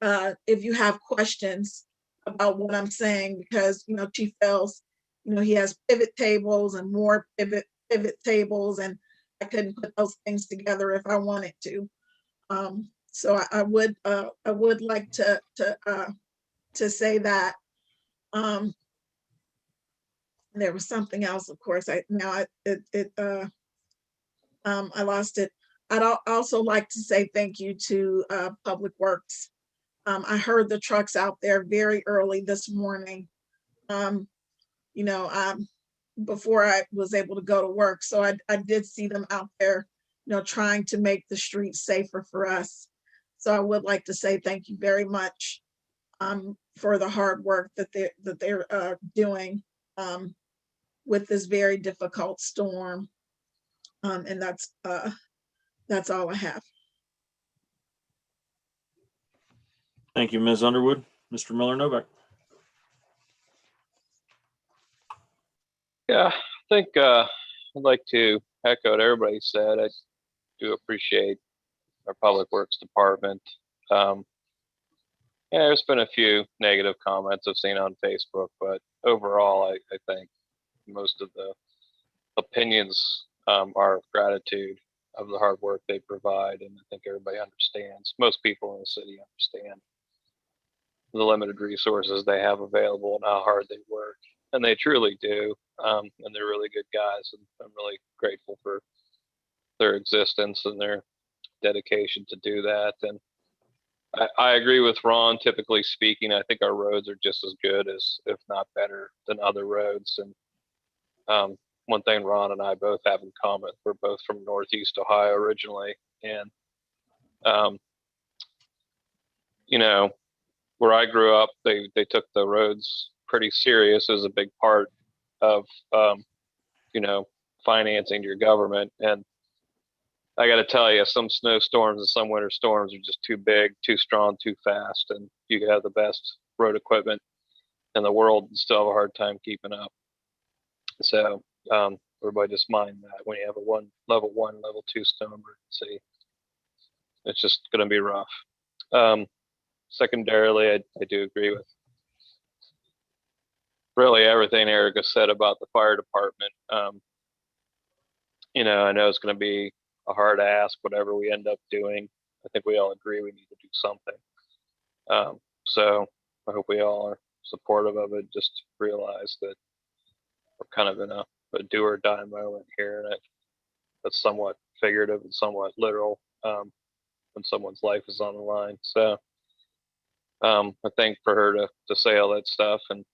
if you have questions about what I'm saying, because Chief Fells, he has pivot tables and more pivot tables, and I couldn't put those things together if I wanted to. So I would like to say that. There was something else, of course. I lost it. I'd also like to say thank you to Public Works. I heard the trucks out there very early this morning. Before I was able to go to work, so I did see them out there, trying to make the streets safer for us. So I would like to say thank you very much for the hard work that they're doing with this very difficult storm. And that's all I have. Thank you, Ms. Underwood. Mr. Miller Novak. Yeah, I think I'd like to echo what everybody said. I do appreciate our Public Works Department. Yeah, there's been a few negative comments I've seen on Facebook, but overall, I think most of the opinions are of gratitude of the hard work they provide, and I think everybody understands. Most people in the city understand the limited resources they have available and how hard they work, and they truly do. And they're really good guys, and I'm really grateful for their existence and their dedication to do that. And I agree with Ron. Typically speaking, I think our roads are just as good as, if not better, than other roads. And one thing Ron and I both have in common, we're both from Northeast Ohio originally, and where I grew up, they took the roads pretty serious as a big part of financing your government. And I got to tell you, some snowstorms and some winter storms are just too big, too strong, too fast, and you could have the best road equipment in the world and still have a hard time keeping up. So everybody just mind that when you have a level 1, level 2 snow emergency, it's just going to be rough. Secondarily, I do agree with really everything Erica said about the fire department. I know it's going to be a hard ask, whatever we end up doing. I think we all agree we need to do something. So I hope we all are supportive of it. Just realize that we're kind of in a do or die moment here, and that's somewhat figurative and somewhat literal when someone's life is on the line. So I think for her to say all that stuff, and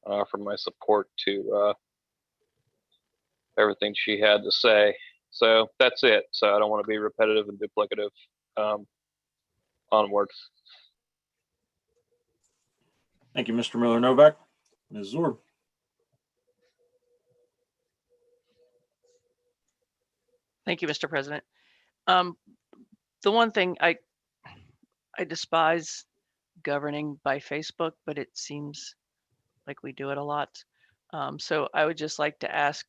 offer my support to everything she had to say. So that's it. So I don't want to be repetitive and duplicative. Onward. Thank you, Mr. Miller Novak. Ms. Zorb. Thank you, Mr. President. The one thing I despise governing by Facebook, but it seems like we do it a lot. So I would just like to ask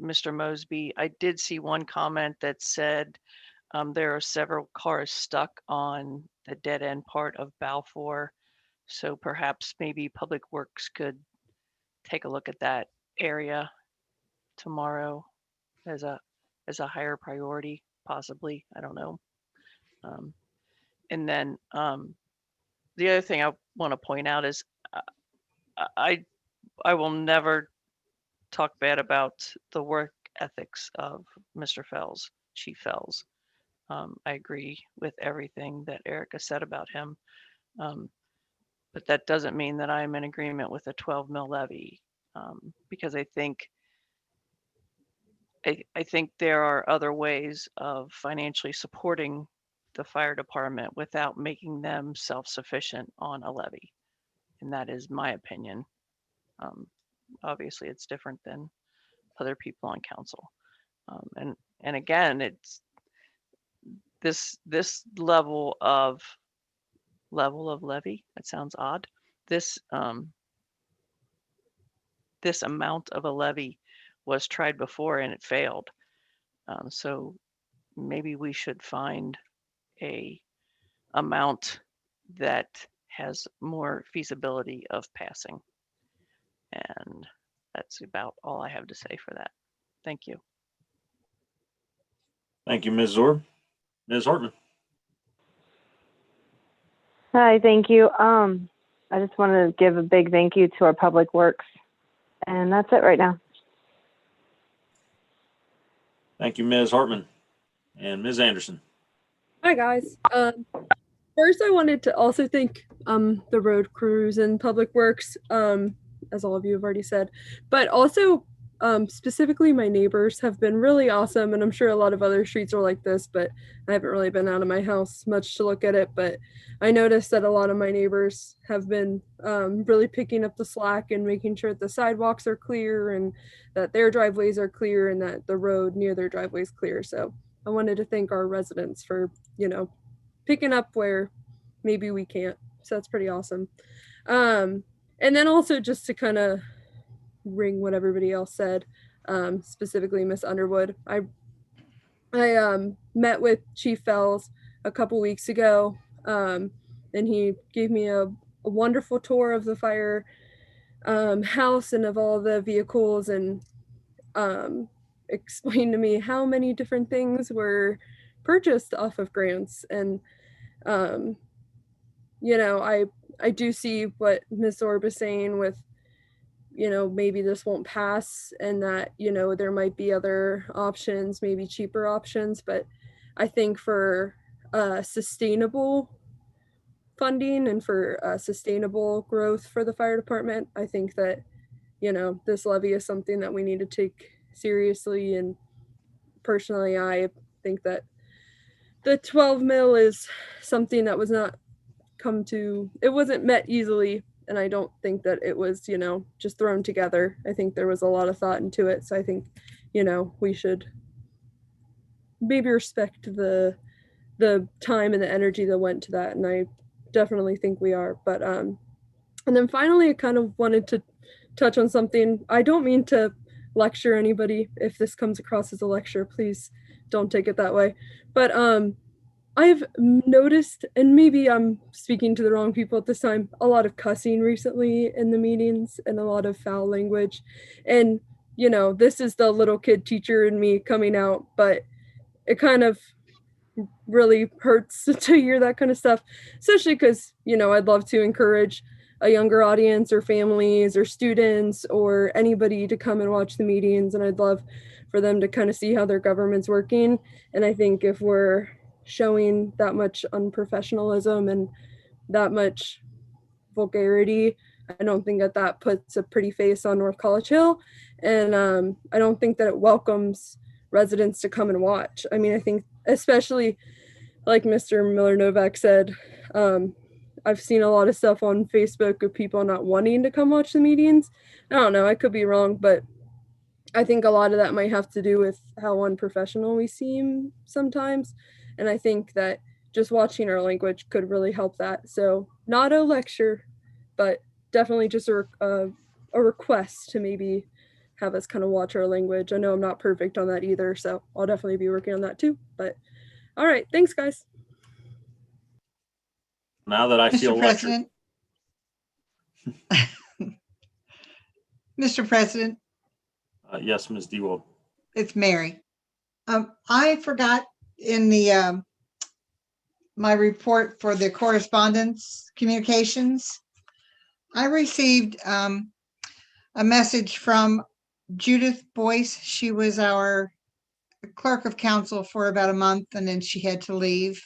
Mr. Mosby, I did see one comment that said there are several cars stuck on the dead end part of Balfour. So perhaps maybe Public Works could take a look at that area tomorrow as a higher priority, possibly. I don't know. And then the other thing I want to point out is I will never talk bad about the work ethics of Mr. Fells, Chief Fells. I agree with everything that Erica said about him. But that doesn't mean that I'm in agreement with a 12 mil levy, because I think there are other ways of financially supporting the fire department without making them self-sufficient on a levy. And that is my opinion. Obviously it's different than other people on council. And again, this level of levy, that sounds odd. This this amount of a levy was tried before and it failed. So maybe we should find a amount that has more feasibility of passing. And that's about all I have to say for that. Thank you. Thank you, Ms. Zorb. Ms. Hartman. Hi, thank you. I just want to give a big thank you to our Public Works, and that's it right now. Thank you, Ms. Hartman. And Ms. Anderson. Hi, guys. First, I wanted to also thank the road crews and Public Works, as all of you have already said, but also specifically my neighbors have been really awesome, and I'm sure a lot of other streets are like this, but I haven't really been out of my house much to look at it, but I noticed that a lot of my neighbors have been really picking up the slack and making sure that the sidewalks are clear and that their driveways are clear and that the road near their driveway is clear. So I wanted to thank our residents for, you know, picking up where maybe we can't. So that's pretty awesome. And then also just to kind of ring what everybody else said, specifically Miss Underwood. I met with Chief Fells a couple weeks ago, and he gave me a wonderful tour of the fire house and of all the vehicles, and explained to me how many different things were purchased off of grants. And you know, I do see what Ms. Zorb is saying with, you know, maybe this won't pass and that, you know, there might be other options, maybe cheaper options, but I think for sustainable funding and for sustainable growth for the fire department, I think that, you know, this levy is something that we need to take seriously. And personally, I think that the 12 mil is something that was not it wasn't met easily. And I don't think that it was, you know, just thrown together. I think there was a lot of thought into it. So I think, you know, we should maybe respect the time and the energy that went to that. And I definitely think we are. But and then finally, I kind of wanted to touch on something. I don't mean to lecture anybody. If this comes across as a lecture, please don't take it that way. But I've noticed, and maybe I'm speaking to the wrong people at this time, a lot of cussing recently in the meetings and a lot of foul language. And, you know, this is the little kid teacher in me coming out, but it kind of really hurts to hear that kind of stuff, especially because, you know, I'd love to encourage a younger audience or families or students or anybody to come and watch the meetings. And I'd love for them to kind of see how their government's working. And I think if we're showing that much unprofessionalism and that much vulgarity, I don't think that that puts a pretty face on North College Hill. And I don't think that it welcomes residents to come and watch. I mean, I think especially like Mr. Miller Novak said, I've seen a lot of stuff on Facebook of people not wanting to come watch the meetings. I don't know, I could be wrong, but I think a lot of that might have to do with how unprofessional we seem sometimes. And I think that just watching our language could really help that. So not a lecture, but definitely just a request to maybe have us kind of watch our language. I know I'm not perfect on that either, so I'll definitely be working on that too. But all right, thanks guys. Now that I feel Mr. President. Mr. President. Yes, Ms. Dewald. It's Mary. I forgot in the my report for the correspondence communications, I received a message from Judith Boyce. She was our clerk of council for about a month and then she had to leave.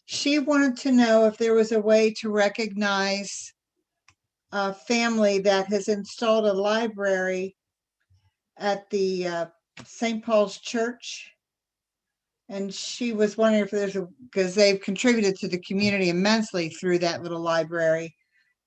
She wanted to know if there was a way to recognize a family that has installed a library at the St. Paul's Church. And she was wondering if there's because they've contributed to the community immensely through that little library.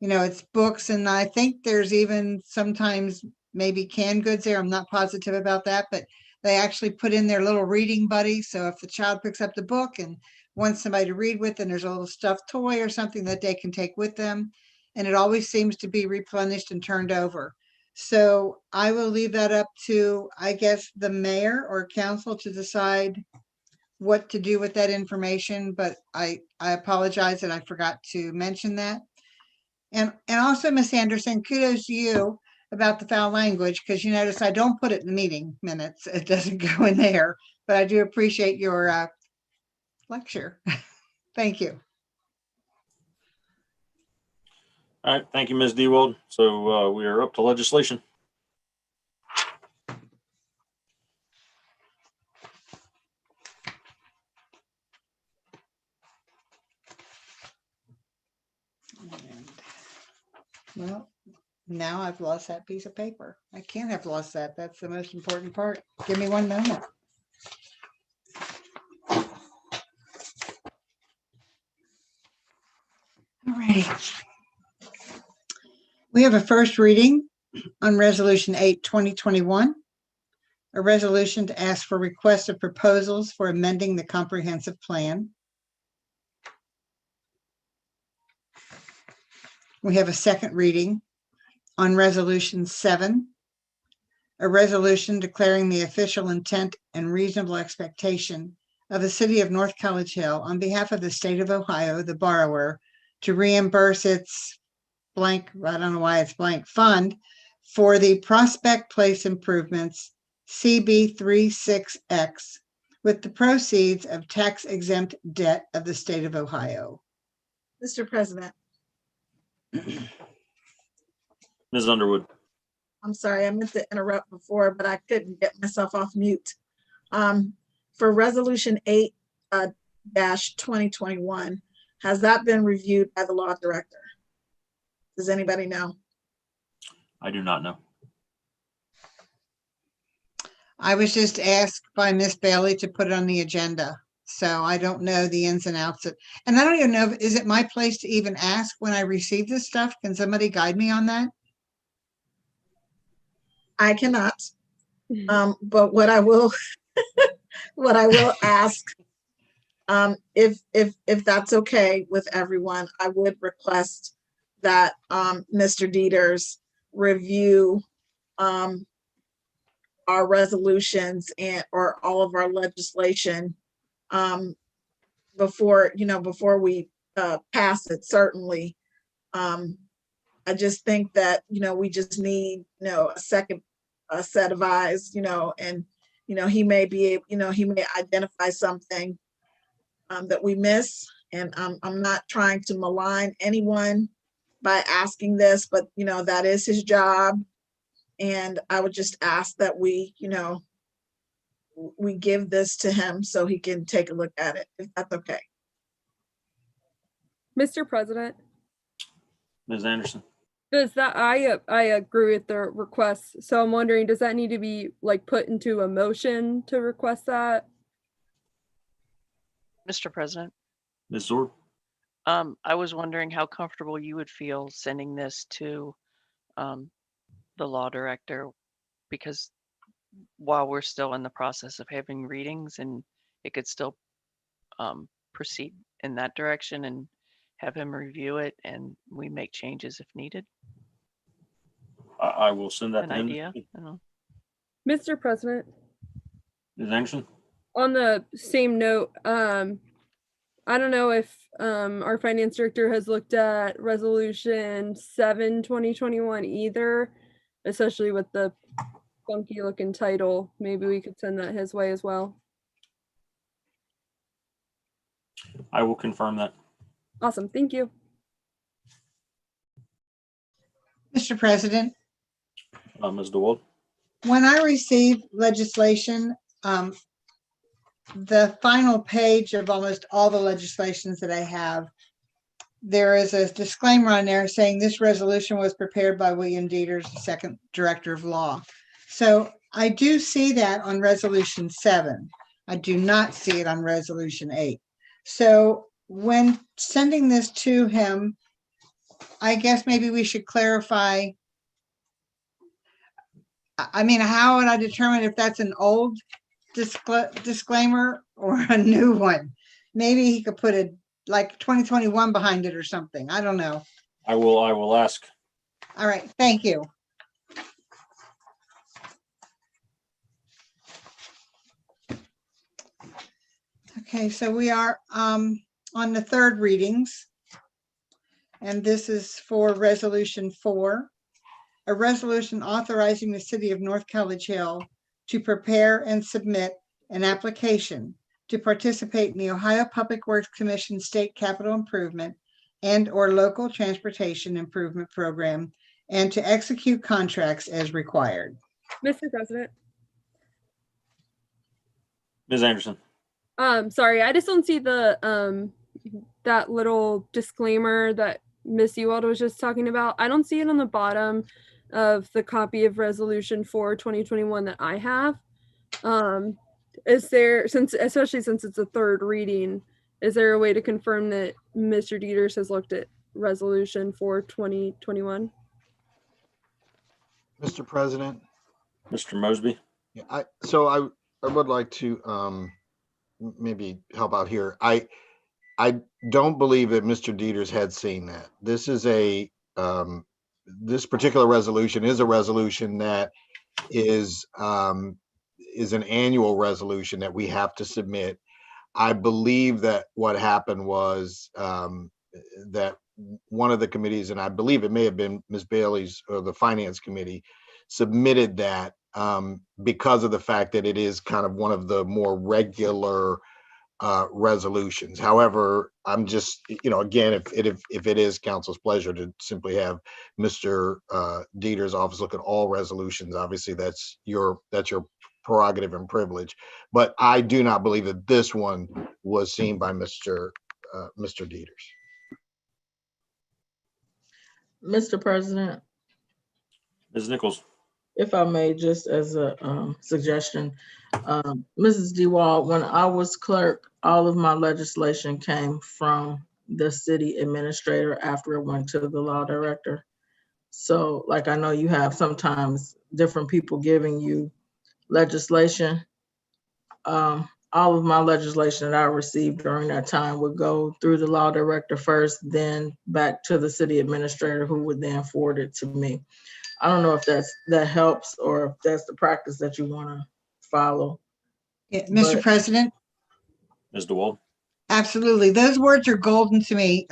You know, it's books, and I think there's even sometimes maybe canned goods there. I'm not positive about that, but They actually put in their little reading buddy. So if the child picks up the book and wants somebody to read with, and there's a little stuffed toy or something that they can take with them. And it always seems to be replenished and turned over. So I will leave that up to, I guess, the mayor or council to decide what to do with that information, but I apologize that I forgot to mention that. And also, Miss Anderson, kudos to you about the foul language, because you notice I don't put it in the meeting minutes. It doesn't go in there, but I do appreciate your lecture. Thank you. All right, thank you, Ms. Dewald. So we are up to legislation. Well, now I've lost that piece of paper. I can't have lost that. That's the most important part. Give me one moment. All righty. We have a first reading on Resolution 8, 2021, a resolution to ask for requests of proposals for amending the comprehensive plan. We have a second reading on Resolution 7, a resolution declaring the official intent and reasonable expectation of the City of North College Hill on behalf of the state of Ohio, the borrower, to reimburse its blank, I don't know why it's blank, fund for the Prospect Place improvements CB36X with the proceeds of tax-exempt debt of the state of Ohio. Mr. President, Ms. Underwood. I'm sorry, I meant to interrupt before, but I couldn't get myself off mute. For Resolution 8 -2021, has that been reviewed by the law director? Does anybody know? I do not know. I was just asked by Miss Bailey to put it on the agenda, so I don't know the ins and outs. And I don't even know, is it my place to even ask when I receive this stuff? Can somebody guide me on that? I cannot. But what I will, what I will ask, if that's okay with everyone, I would request that Mr. Dieters review our resolutions or all of our legislation before we pass it. Certainly, I just think that we just need a second set of eyes, and he may be able, he may identify something that we miss. And I'm not trying to malign anyone by asking this, but that is his job. And I would just ask that we give this to him so he can take a look at it, if that's okay. Mr. President, Ms. Anderson. does that, I agree with the request. So I'm wondering, does that need to be like put into a motion to request that? Mr. President, Ms. Zorb. I was wondering how comfortable you would feel sending this to the law director, because while we're still in the process of having readings, and it could still proceed in that direction, and have him review it and we make changes if needed. I will send that An to him. idea. I don't know. Mr. President, Ms. Anderson. on the same note, I don't know if our finance director has looked at Resolution 7, 2021 either, especially with the funky looking title. Maybe we could send that his way as well. I will confirm that. Awesome, thank you. Mr. President, Ms. DeWald. when I receive legislation, the final page of almost all the legislations that I have, there is a disclaimer on there saying this resolution was prepared by William Dieters, the second director of law. So I do see that on Resolution 7. I do not see it on Resolution 8. So when sending this to him, I guess maybe we should clarify. I mean, how would I determine if that's an old disclaimer or a new one? Maybe he could put it like 2021 behind it or something. I don't know. I will ask. All right, thank you. Okay, so we are on the third readings. And this is for Resolution 4, a resolution authorizing the City of North College Hill to prepare and submit an application to participate in the Ohio Public Works Commission State Capital Improvement and/or Local Transportation Improvement Program, and to execute contracts as required. Mr. President. Ms. Anderson. Sorry, I just don't see the that little disclaimer that Miss Ewald was just talking about. I don't see it on the bottom of the copy of Resolution 4 2021 that I have. Is there, especially since it's a third reading, is there a way to confirm that Mr. Dieters has looked at Resolution 4 2021? Mr. President. Mr. Mosby. Yeah, I would like to maybe help out here. I don't believe that Mr. Dieters had seen that. This is this particular resolution is a resolution that is an annual resolution that we have to submit. I believe that what happened was that one of the committees, and I believe it may have been Ms. Bailey's or the Finance Committee, submitted that because of the fact that it is kind of one of the more regular resolutions. However, I'm just, again, if it is council's pleasure to simply have Mr. Dieter's office look at all resolutions, obviously that's your prerogative and privilege. But I do not believe that this one was seen by Mr. Dieters. Mr. President, Ms. Nichols. if I may, just as a suggestion, Mrs. DeWall, when I was clerk, all of my legislation came from the city administrator after it went to the law director. So like, I know you have sometimes different people giving you legislation. All of my legislation that I received during that time would go through the law director first, then back to the city administrator, who would then forward it to me. I don't know if that helps or if that's the practice that you want to follow. Yeah, Mr. President? Ms. DeWald. Absolutely. Those words are golden to me,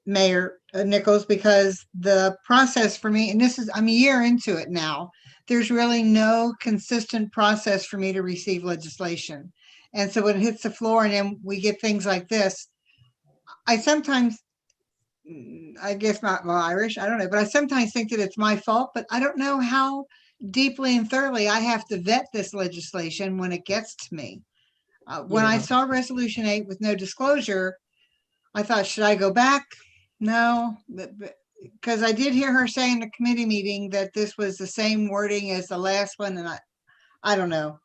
Mayor Nichols, because the process for me, and I'm a year into it now, there's really no consistent process for me to receive legislation. And so when it hits the floor and then we get things like this, I sometimes, I guess not, well, Irish, I don't know, but I sometimes think that it's my fault, but I don't know how deeply and thoroughly I have to vet this legislation when it gets to me. When I saw Resolution 8 with no disclosure, I thought, should I go back? No, because I did hear her say in the committee meeting that this was the same wording as the last one, and I don't know.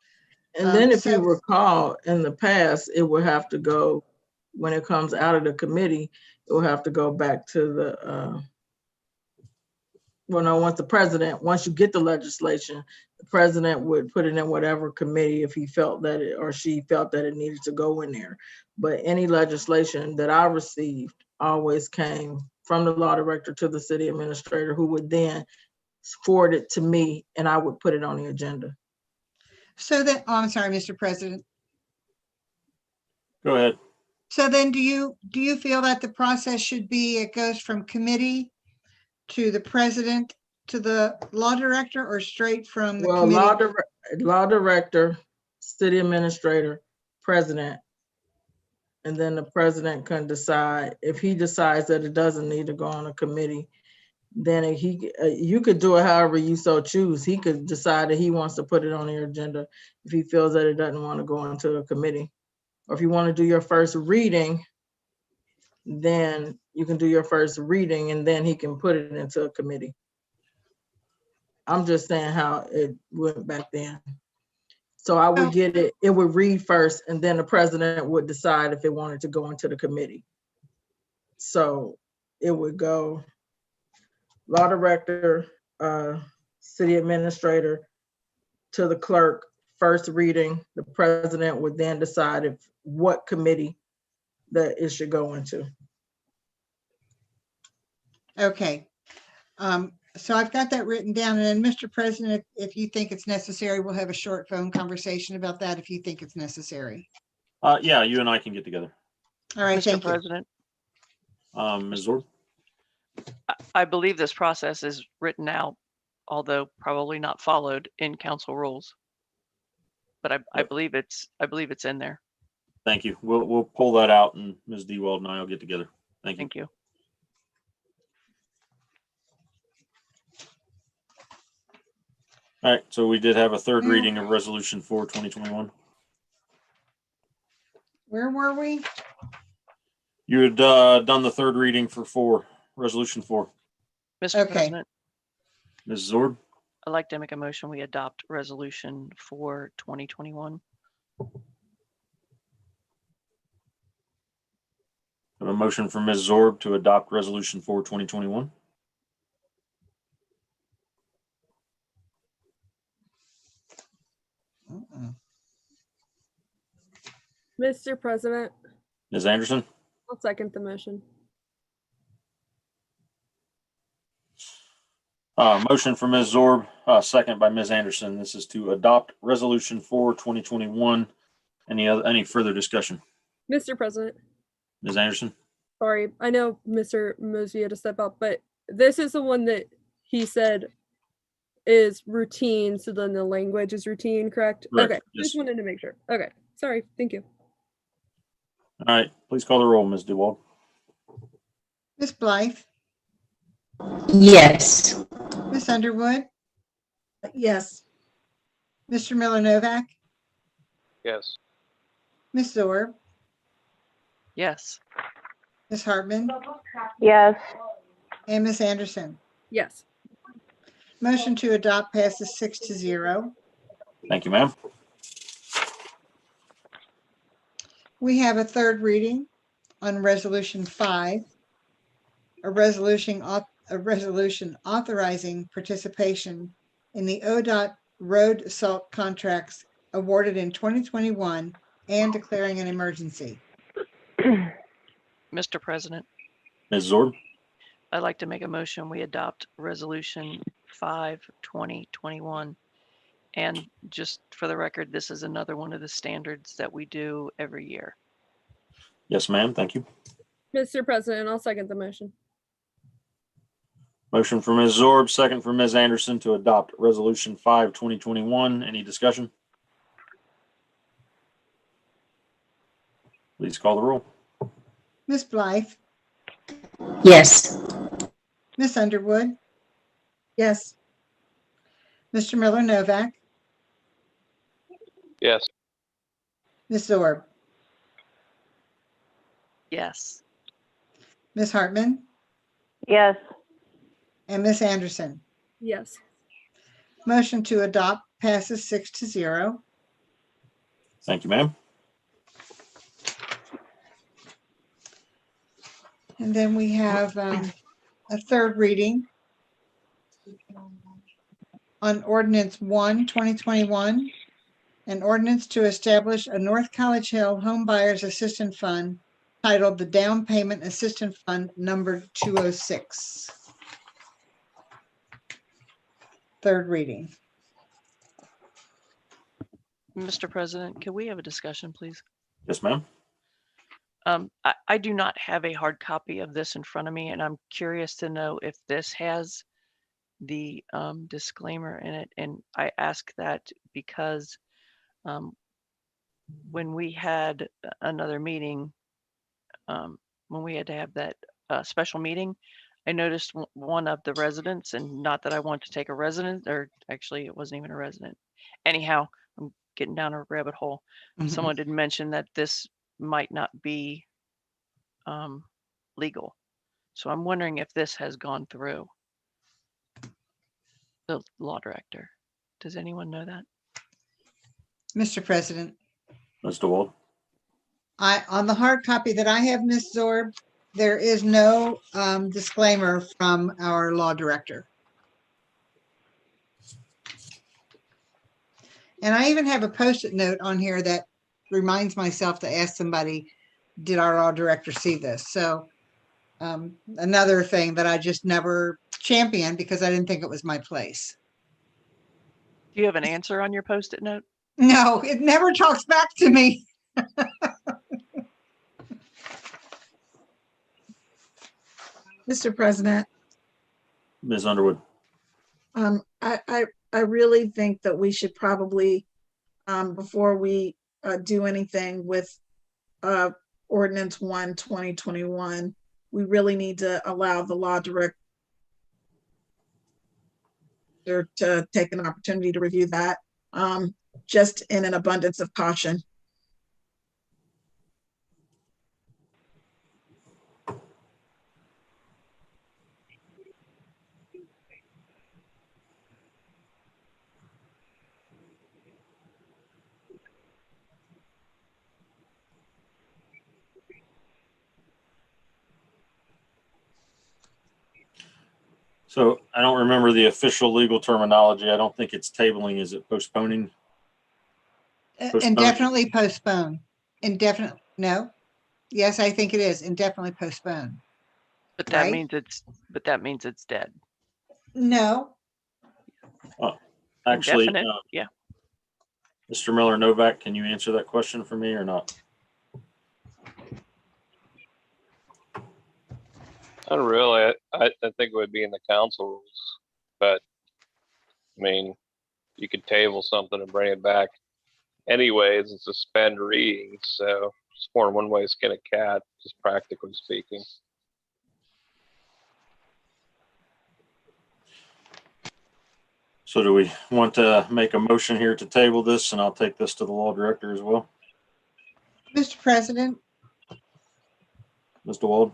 And then if you recall, in the past, it would have to go, when it comes out of the committee, it will have to go back to the, once you get the legislation, the president would put it in whatever committee if he felt that it, or she felt that it needed to go in there. But any legislation that I received always came from the law director to the city administrator, who would then forward it to me and I would put it on the agenda. So that, oh, I'm sorry, Mr. President. Go ahead. So then do you feel that the process should be, it goes from committee to the president to the law director, or straight from the committee? Law director, city administrator, president, and then the president can decide. If he decides that it doesn't need to go on a committee, then you could do it however you so choose. He could decide that he wants to put it on your agenda if he feels that it doesn't want to go into a committee. Or if you want to do your first reading, then you can do your first reading and then he can put it into a committee. I'm just saying how it went back then. So I would get it, it would read first, and then the president would decide if it wanted to go into the committee. So it would go law director, city administrator, to the clerk, first reading. The president would then decide what committee that it should go into. Okay. So I've got that written down, and then Mr. President, if you think it's necessary, we'll have a short phone conversation about that if you think it's necessary. Yeah, you and I can get together. All right, Mr. thank you. President, Ms. Zorb? I believe this process is written out, although probably not followed in council rules. But I Yep. believe it's in there. Thank you. We'll pull that out, and Ms. Dewald and I will get together. Thank you. Thank you. All right, so we did have a third reading of Resolution 4, 2021. Where were we? You had done the third reading for Resolution 4. Mr. Okay. President, Ms. Zorb? I'd like to make a motion. We adopt resolution for 2021. I have a motion from Ms. Zorb to adopt Resolution 4, 2021. Mr. President, Ms. Anderson? I'll second the motion. Motion from Ms. Zorb, second by Ms. Anderson. This is to adopt Resolution 4, 2021. Any further discussion? Mr. President, Ms. Anderson? sorry, I know Mr. Mosby had to step up, but this is the one that he said is routine, so then the language is routine, correct? Correct, Okay, yes. just wanted to make sure. Okay, sorry, thank you. All right, please call the roll, Ms. Dewald. Ms. Blythe, Yes. Ms. Underwood, Yes. Mr. Miller Novak, Yes. Ms. Zorb, Yes. Ms. Hartman, Yes. and Ms. Anderson. Yes. Motion to adopt passes 6-0. Thank you, ma'am. We have a third reading on Resolution 5, a resolution authorizing participation in the ODOT road salt contracts awarded in 2021 and declaring an emergency. Mr. President, Ms. Zorb? I'd like to make a motion. We adopt resolution 5, 2021. And just for the record, this is another one of the standards that we do every year. Yes, ma'am. Thank you. Mr. President, I'll second the motion. Motion for Ms. Zorb, second for Ms. Anderson to adopt Resolution 5, 2021. Any discussion? Please call the roll. Ms. Blythe, Yes. Ms. Underwood, Yes. Mr. Miller Novak, Yes. Ms. Zorb, Yes. Ms. Hartman, Yes. and Ms. Anderson. Yes. Motion to adopt passes 6-0. Thank you, ma'am. And then we have a third reading on Ordinance 1, 2021, an ordinance to establish a North College Hill Home Buyers Assistance Fund titled the Down Payment Assistance Fund number 206. Third reading. Mr. President, can we have a discussion, please? Yes, ma'am. I do not have a hard copy of this in front of me, and I'm curious to know if this has the disclaimer in it. And I ask that because when we had another meeting, when we had to have that special meeting, I noticed one of the residents, and not that I want to take a resident, or actually it wasn't even a resident. Anyhow, I'm getting down a rabbit hole. Someone did mention that this might not be legal. So I'm wondering if this has gone through the law director. Does anyone know that? Mr. President, Ms. DeWald? on the hard copy that I have, Ms. Zorb, there is no disclaimer from our law director. And I even have a Post-it note on here that reminds myself to ask somebody, did our law director see this? So another thing that I just never championed because I didn't think it was my place. Do you have an answer on your Post-it note? No, it never talks back to me. Mr. President, Ms. Underwood. I really think that we should probably, before we do anything with Ordinance 1/2021, we really need to allow the law director to take an opportunity to review that, just in an abundance of caution. So I don't remember the official legal terminology. I don't think it's tabling. Is it postponing? Postpone. Indefinitely postpone. Indefinite, no. Yes, I think it is indefinitely postpone. But that Right? means it's dead. No, Actually, Indefinite, yeah. Mr. Miller Novak, can you answer that question for me or not? Not really. I think it would be in the council rules, but I mean, you could table something and bring it back anyways and suspend readings. So it's more than one way to skin a cat, just practically speaking. So do we want to make a motion here to table this, and I'll take this to the law director as well? Mr. President. Mr. Wald?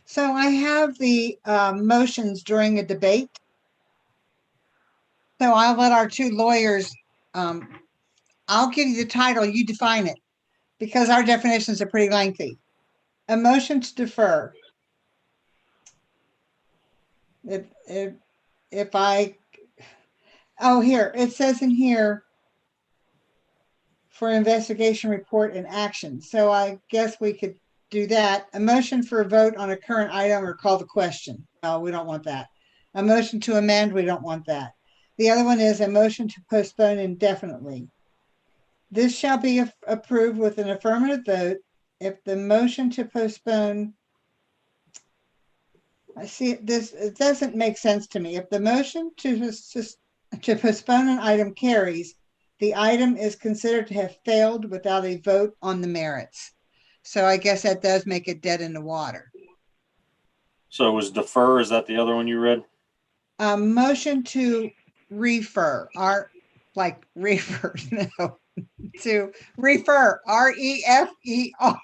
So I have the motions during a debate. So I'll let our two lawyers, I'll give you the title, you define it, because our definitions are pretty lengthy. A motion to defer. Here, it says in here for investigation report and action. So I guess we could do that. A motion for a vote on a current item or call the question. No, we don't want that. A motion to amend, we don't want that. The other one is a motion to postpone indefinitely. This shall be approved with an affirmative vote if the motion to postpone, I see this, it doesn't make sense to me. If the motion to postpone an item carries, the item is considered to have failed without a vote on the merits. So I guess that does make it dead in the water. So was defer, is that the other one you read? Motion to refer, refer, no, to refer, R-E-F-E-R.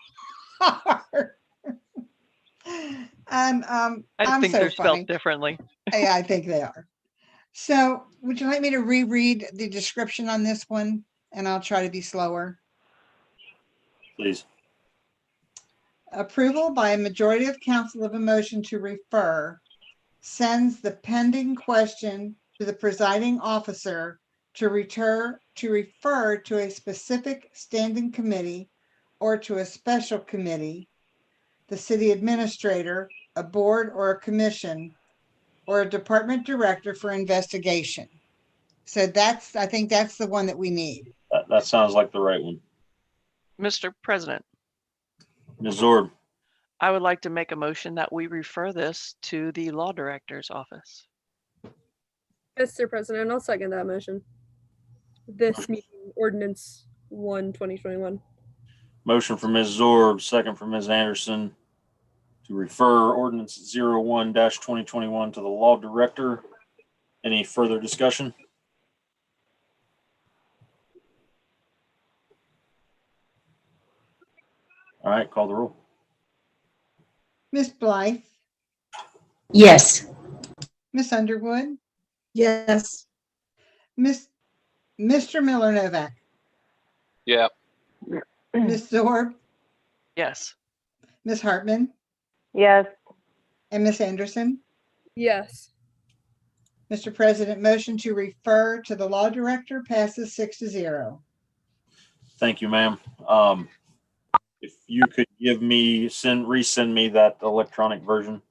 And I think so they're funny. spelled differently. Yeah, I think they are. So would you like me to reread the description on this one? And I'll try to be slower. Please. Approval by a majority of council of a motion to refer sends the pending question to the presiding officer to refer to a specific standing committee or to a special committee, the city administrator, a board or a commission, or a department director for investigation. So I think that's the one that we need. That sounds like the right one. Mr. President, Ms. Zorb? I would like to make a motion that we refer this to the law director's office. Mr. President, I'll second that motion. This meeting, Ordinance 1/2021. Motion for Ms. Zorb, second for Ms. Anderson to refer Ordinance 01-2021 to the law director. Any further discussion? All right, call the roll. Ms. Blythe, Yes. Ms. Underwood, Yes. Mr. Miller Novak, Yeah. Ms. Zorb, Yes. Ms. Hartman, Yes. and Ms. Anderson. Yes. Mr. President, motion to refer to the law director passes 6-0. Thank you, ma'am. If you could give me, resend me that electronic version.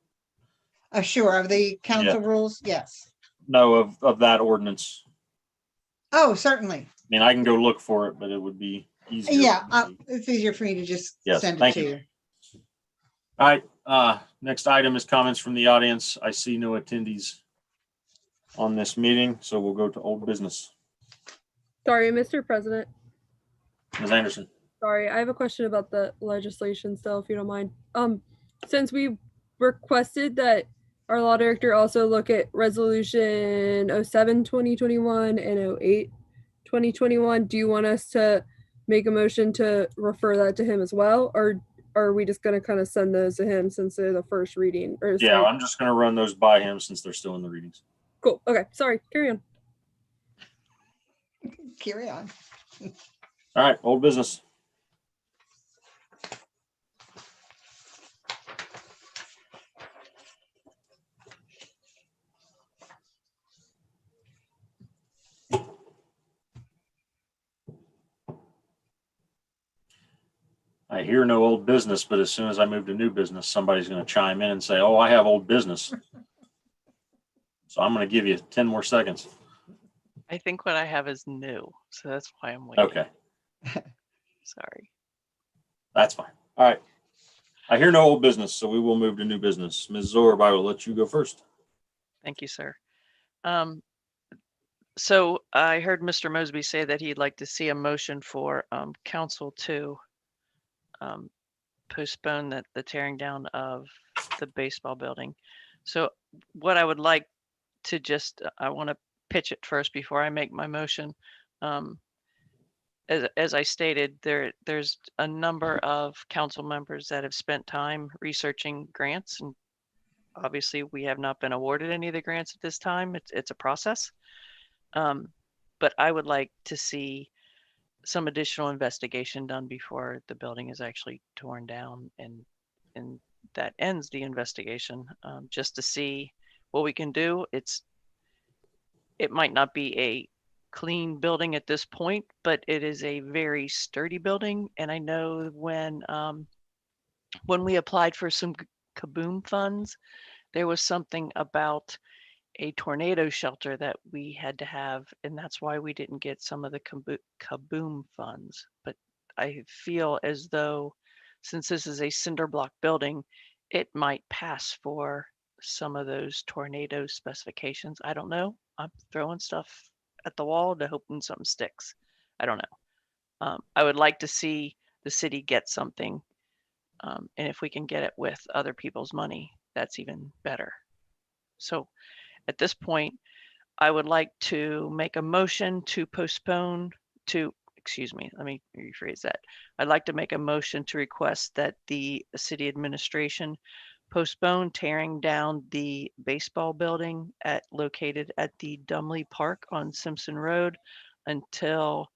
Sure, of the council rules, yes. No, of that ordinance. Oh, certainly. I mean, I can go look for it, but it would be easier. Yeah, it's easier for me to just Yes, send it thank to you. you. All right, next item is comments from the audience. I see no attendees on this meeting, so we'll go to old business. Sorry, Mr. President. Ms. Anderson. Sorry, I have a question about the legislation still, if you don't mind. Since we requested that our law director also look at resolution 07-2021 and 08-2021, do you want us to make a motion to refer that to him as well? Or are we just gonna kind of send those to him since they're the first reading? Or Yeah, I'm just gonna run those by him since they're still in the readings. Cool, okay, sorry, carry on. Carry on. All right, old business. I hear no old business, but as soon as I move to new business, somebody's going to chime in and say, oh, I have old business. So I'm going to give you 10 more seconds. I think what I have is new, so that's why I'm waiting. Okay, Sorry. that's fine. All right. I hear no old business, so we will move to new business. Ms. Zorb, I will let you go first. Thank you, sir. So I heard Mr. Mosby say that he'd like to see a motion for council to postpone the tearing down of the baseball building. So what I would like to I want to pitch it first before I make my motion. As I stated, there's a number of council members that have spent time researching grants, and obviously we have not been awarded any of the grants at this time. It's a process. But I would like to see some additional investigation done before the building is actually torn down, and that ends the investigation, just to see what we can do. It might not be a clean building at this point, but it is a very sturdy building. And I know when we applied for some kaboom funds, there was something about a tornado shelter that we had to have, and that's why we didn't get some of the kaboom funds. But I feel as though, since this is a cinder block building, it might pass for some of those tornado specifications. I don't know. I'm throwing stuff at the wall to hoping something sticks. I don't know. I would like to see the city get something, and if we can get it with other people's money, that's even better. So at this point, I would like to make a motion to postpone to, excuse me, let me rephrase that. I'd like to make a motion to request that the city administration postpone tearing down the baseball building located at the Dumley Park on Simpson Road until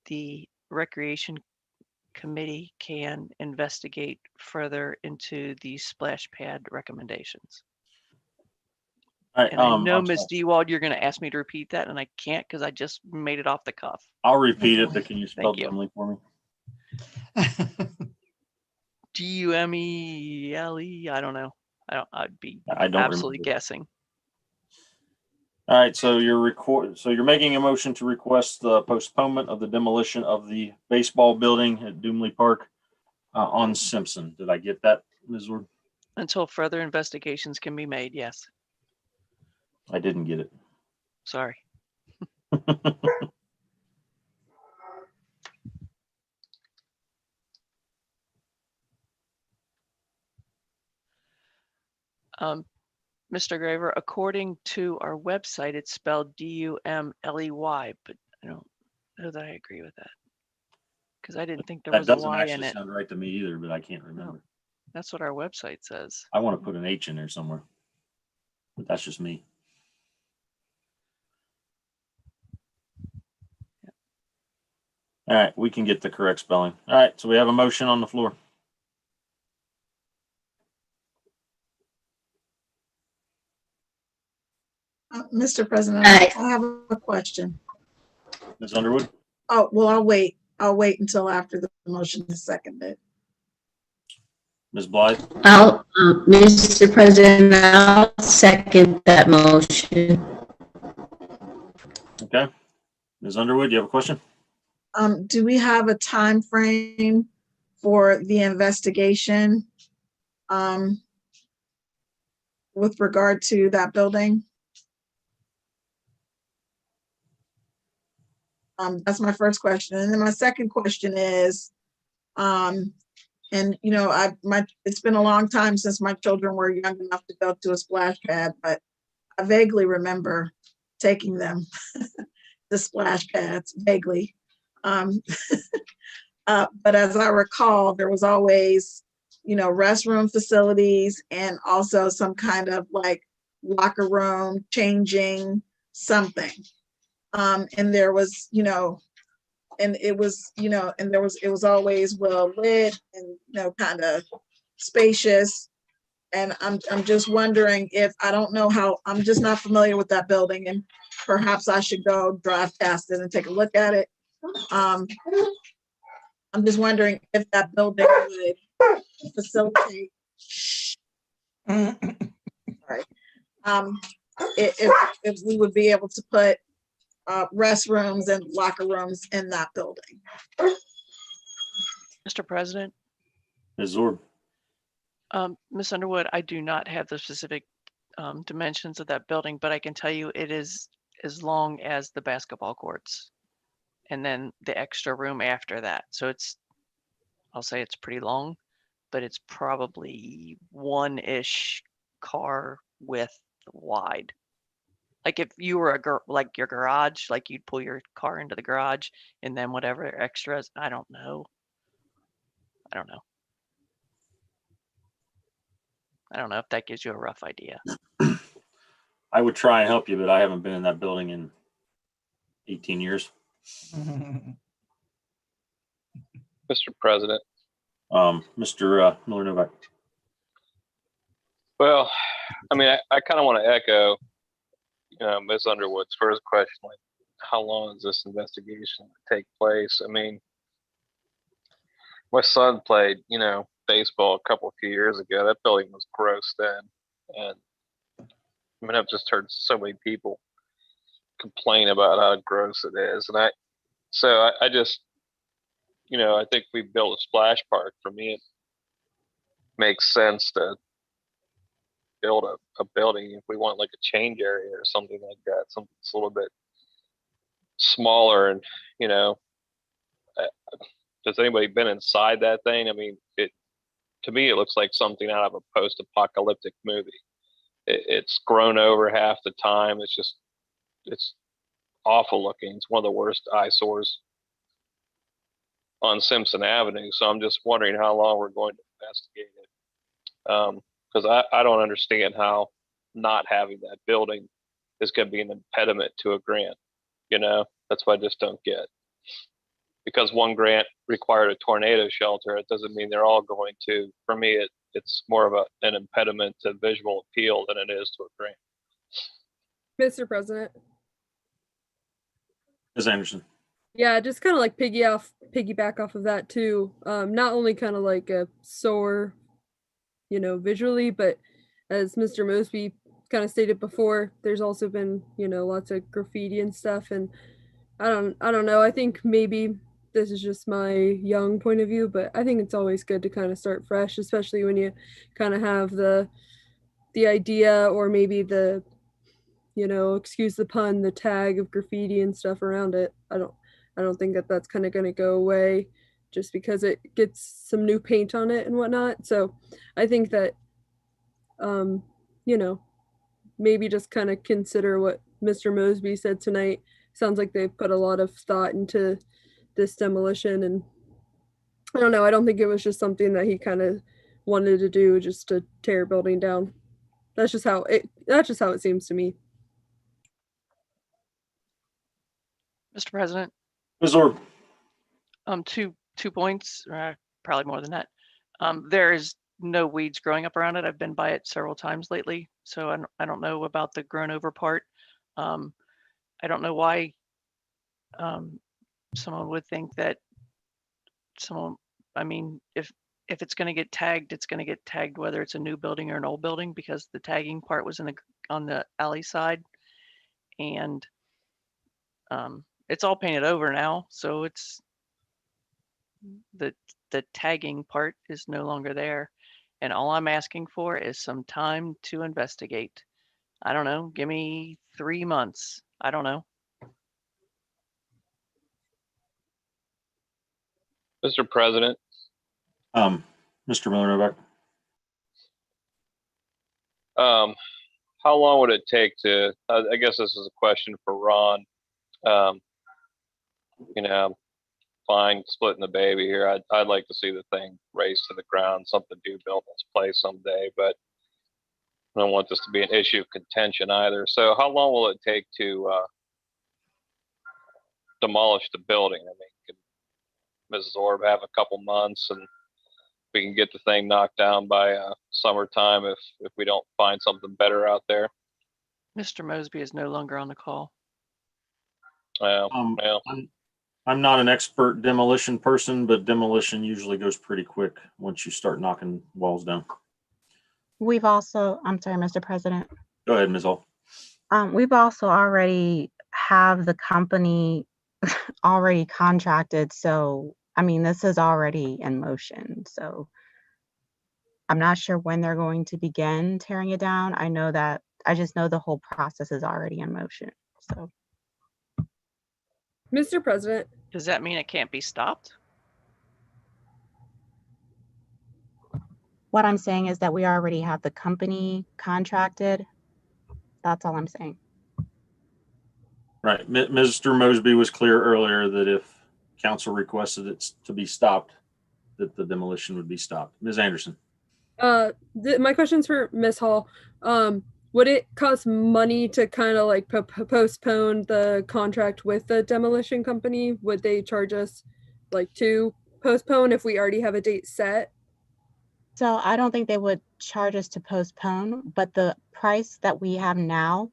the Recreation Committee can investigate further into the splash pad recommendations. All right, And I know, I'm Ms. sorry. Dewald, you're going to ask me to repeat that, and I can't because I just made it off the cuff. I'll repeat it, but can you spell Thank you. Dumley for me? Dumele? I don't know. I'd be I don't absolutely remember. guessing. All right, so you're making a motion to request the postponement of the demolition of the baseball building at Dumley Park on Simpson. Did I get that, Ms. Ward? Until further investigations can be made, yes. I didn't get it. Sorry. Mr. Graver, according to our website, it's spelled Dumley, but I don't know that I agree with that, because I didn't think there That was a doesn't Y in actually it. sound right to me either, but I can't remember. That's what our website says. I want to put an H in there somewhere, but that's just me. All right, we can get the correct spelling. All right, so we have a motion on the floor. Mr. President, Aye. I have a question. Ms. Underwood? Oh, well, I'll wait. I'll wait until after the motion is seconded. Ms. Blythe? Mr. President, I'll second that motion. Okay. Ms. Underwood, you have a question? Do we have a time frame for the investigation with regard to that building? That's my first question. And then my second question is, and you know, it's been a long time since my children were young enough to go to a splash pad, but I vaguely remember taking them to splash pads, vaguely. But as I recall, there was always, you know, restroom facilities and also some kind of like locker room, changing something. And there was, you know, and it was, you know, and it was always well lit and, you know, kind of spacious. And I'm just wondering if, I don't know how, I'm just not familiar with that building, and perhaps I should go drive past it and take a look at it. I'm just wondering if that building would facilitate, sorry, if we would be able to put restrooms and locker rooms in that building. Mr. President, Ms. Zorb? Ms. Underwood, I do not have the specific dimensions of that building, but I can tell you it is as long as the basketball courts and then the extra room after that. So I'll say it's pretty long, but it's probably one-ish car width wide. Like if you were like your garage, like you'd pull your car into the garage and then whatever extras, I don't know. I don't know if that gives you a rough idea. I would try and help you, but I haven't been in that building in 18 years. Mr. President. Mr. Miller Novak? Well, I mean, I kind of want to echo Ms. Underwood's first question, like, how long is this investigation take place? I mean, my son played, baseball a few years ago. That building was gross then. And I mean, I've just heard so many people complain about how gross it is. And I just, I think we built a splash park. For me, it makes sense to build a building if we want like a change area or something like that, something that's a little bit smaller. And has anybody been inside that thing? I mean, to me it looks like something out of a post-apocalyptic movie. It's grown over half the time. It's awful looking. It's one of the worst eyesores on Simpson Avenue. So I'm just wondering how long we're going to investigate it. Because I don't understand how not having that building is going to be an impediment to a grant. That's what I just don't get. Because one grant required a tornado shelter, it doesn't mean they're all going to. For me, it's more of an impediment to visual appeal than it is to a grant. Mr. President. Ms. Anderson? Yeah, just kind of like piggyback off of that too. Not only kind of like a sore, visually, but as Mr. Mosby kind of stated before, there's also been, lots of graffiti and stuff. And I don't know. I think maybe this is just my young point of view, but I think it's always good to kind of start fresh, especially when you kind of have the idea, or maybe the, excuse the pun, the tag of graffiti and stuff around it. I don't think that's kind of going to go away just because it gets some new paint on it and whatnot. So I think that, maybe just kind of consider what Mr. Mosby said tonight. Sounds like they've put a lot of thought into this demolition, and I don't know. I don't think it was just something that he kind of wanted to do just to tear a building down. That's just how it seems to me. Mr. President. Ms. Orb? Two points, probably more than that. There is no weeds growing up around it. I've been by it several times lately, so I don't know about the grown over part. I don't know why someone would think that someone, I mean, if it's going to get tagged, it's going to get tagged whether it's a new building or an old building, because the tagging part was on the alley side, and it's all painted over now, so it's the tagging part is no longer there, and all I'm asking for is some time to investigate. I don't know, give me 3 months. I don't know. Mr. President, Mr. Miller Novak. how long would it take to, I guess this is a question for Ron. You know, fine splitting the baby here. I'd like to see the thing raised to the ground, something do built in its place someday, but I don't want this to be an issue of contention either. So how long will it take to demolish the building? I mean, can Mrs. Orb have a couple months and we can get the thing knocked down by summertime if we don't find something better out there? Mr. Mosby is no longer on the call. Well, I'm not an expert demolition person, but demolition usually goes pretty quick once you start knocking walls down. We've also, I'm sorry, Mr. President. Go ahead, Ms. Hall. We've also already have the company already contracted. So, I mean, this is already in motion. So I'm not sure when they're going to begin tearing it down. I just know the whole process is already in motion. So. Mr. President, Does that mean it can't be stopped? What I'm saying is that we already have the company contracted. That's all I'm saying. Right. Mr. Mosby was clear earlier that if council requested it to be stopped, that the demolition would be stopped. Ms. Anderson. my question's for Ms. Hall. Would it cost money to kind of like postpone the contract with the demolition company? Would they charge us like to postpone if we already have a date set? So I don't think they would charge us to postpone, but the price that we have now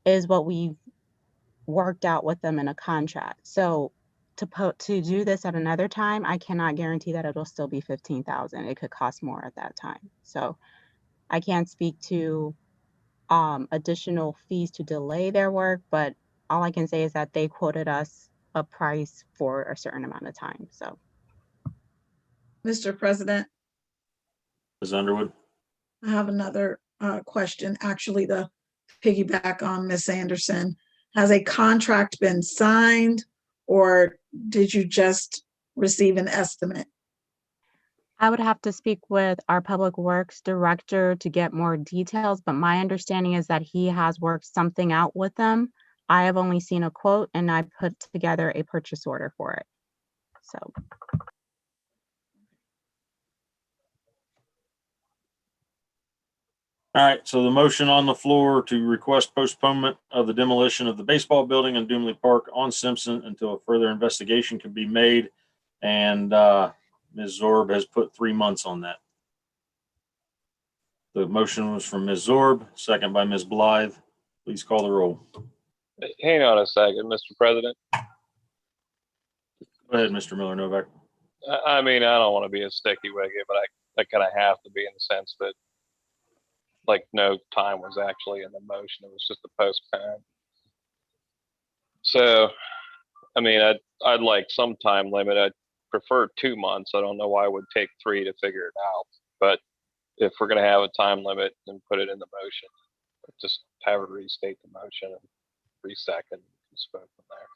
is what we worked out with them in a contract. So to do this at another time, I cannot guarantee that it'll still be $15,000. It could cost more at that time. So I can't speak to additional fees to delay their work, but all I can say is that they quoted us a price for a certain amount of time. So, Mr. President, Ms. Underwood. I have another question, actually, to piggyback on Ms. Anderson. Has a contract been signed, or did you just receive an estimate? I would have to speak with our public works director to get more details, but my understanding is that he has worked something out with them. I have only seen a quote and I put together a purchase order for it. So. All right, so the motion on the floor to request postponement of the demolition of the baseball building in Doomley Park on Simpson until a further investigation can be made. And Ms. Zorb has put 3 months on that. The motion was from Ms. Zorb, second by Ms. Blythe. Please call the roll. hang on a second, Mr. President. Go ahead, Mr. Miller Novak. I mean, I don't want to be a sticky wicket, but I kind of have to be in the sense that like no time was actually in the motion. It was just a postpone. So, I mean, I'd like some time limit. I'd prefer 2 months. I don't know why it would take 3 to figure it out. But if we're going to have a time limit, then put it in the motion. Just have it restate the motion and re-second and spoke from there.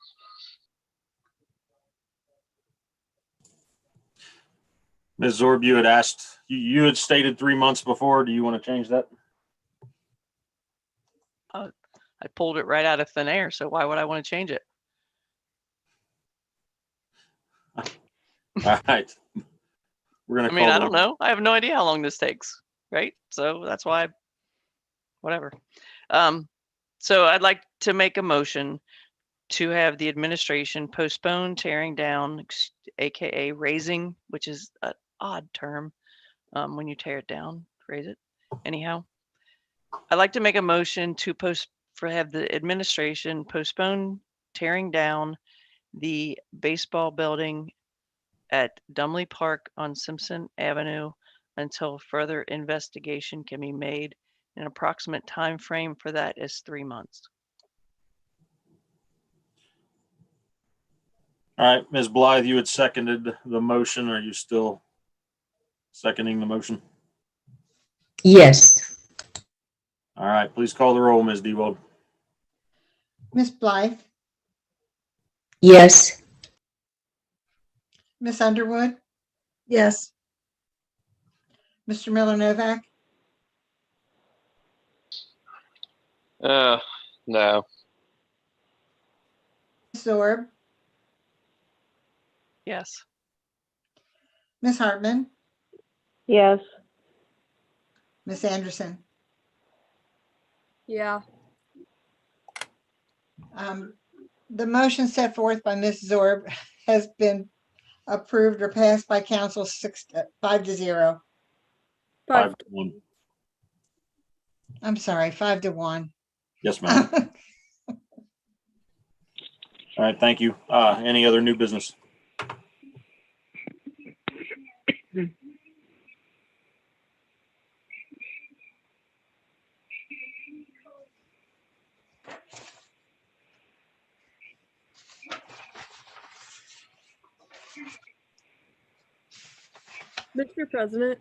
Ms. Zorb, you had asked, you had stated 3 months before. Do you want to change that? I pulled it right out of thin air, so why would I want to change it? All right. We're going to I mean, I don't know. I have no idea how long this takes, right? So that's why, whatever. So I'd like to make a motion to have the administration postpone tearing down, AKA raising, which is an odd term when you tear it down, raise it. Anyhow, I'd like to make a motion to have the administration postpone tearing down the baseball building at Dumley Park on Simpson Avenue until further investigation can be made. An approximate time frame for that is 3 months. All right, Ms. Blythe, you had seconded the motion. Are you still seconding the motion? Yes. All right, please call the roll, Ms. Dewald. Miss Blythe, Yes. Miss Underwood, Yes. Mr. Miller Novak, No. Ms. Zorb, Yes. Miss Hartman, Yes. Miss Anderson. Yeah. The motion set forth by Ms. Zorb has been approved or passed by council 5-0. 5-1. I'm sorry, 5-1. Yes, ma'am. All right, thank you. Any other new business? Mr. President,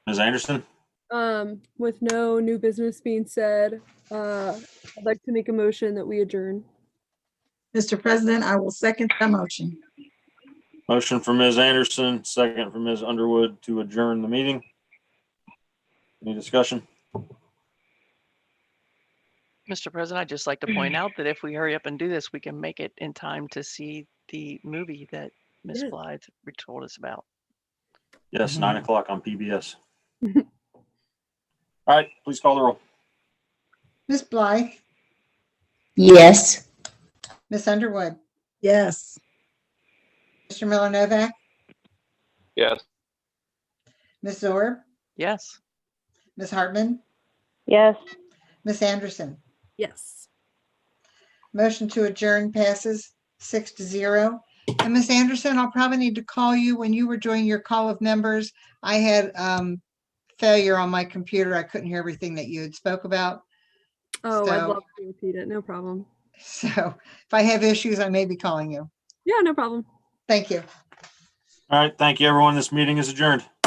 Ms. Anderson? with no new business being said, I'd like to make a motion that we adjourn. Mr. President, I will second that motion. Motion for Ms. Anderson, second for Ms. Underwood to adjourn the meeting. Any discussion? Mr. President, I'd just like to point out that if we hurry up and do this, we can make it in time to see the movie that Ms. Yes. Blythe told us about. Yes, Mhm. 9 o'clock on PBS. All right, please call the roll. Miss Blythe, Yes. Miss Underwood, Yes. Mr. Miller Novak, Yes. Miss Zorb, Yes. Miss Hartman, Yes. Miss Anderson. Yes. Motion to adjourn passes 6-0. And Miss Anderson, I'll probably need to call you when you were doing your call of members. I had failure on my computer. I couldn't hear everything that you had spoke about. Oh, I'd So- love to repeat it. No problem. So if I have issues, I may be calling you. Yeah, no problem. Thank you. All right, thank you, everyone. This meeting is adjourned.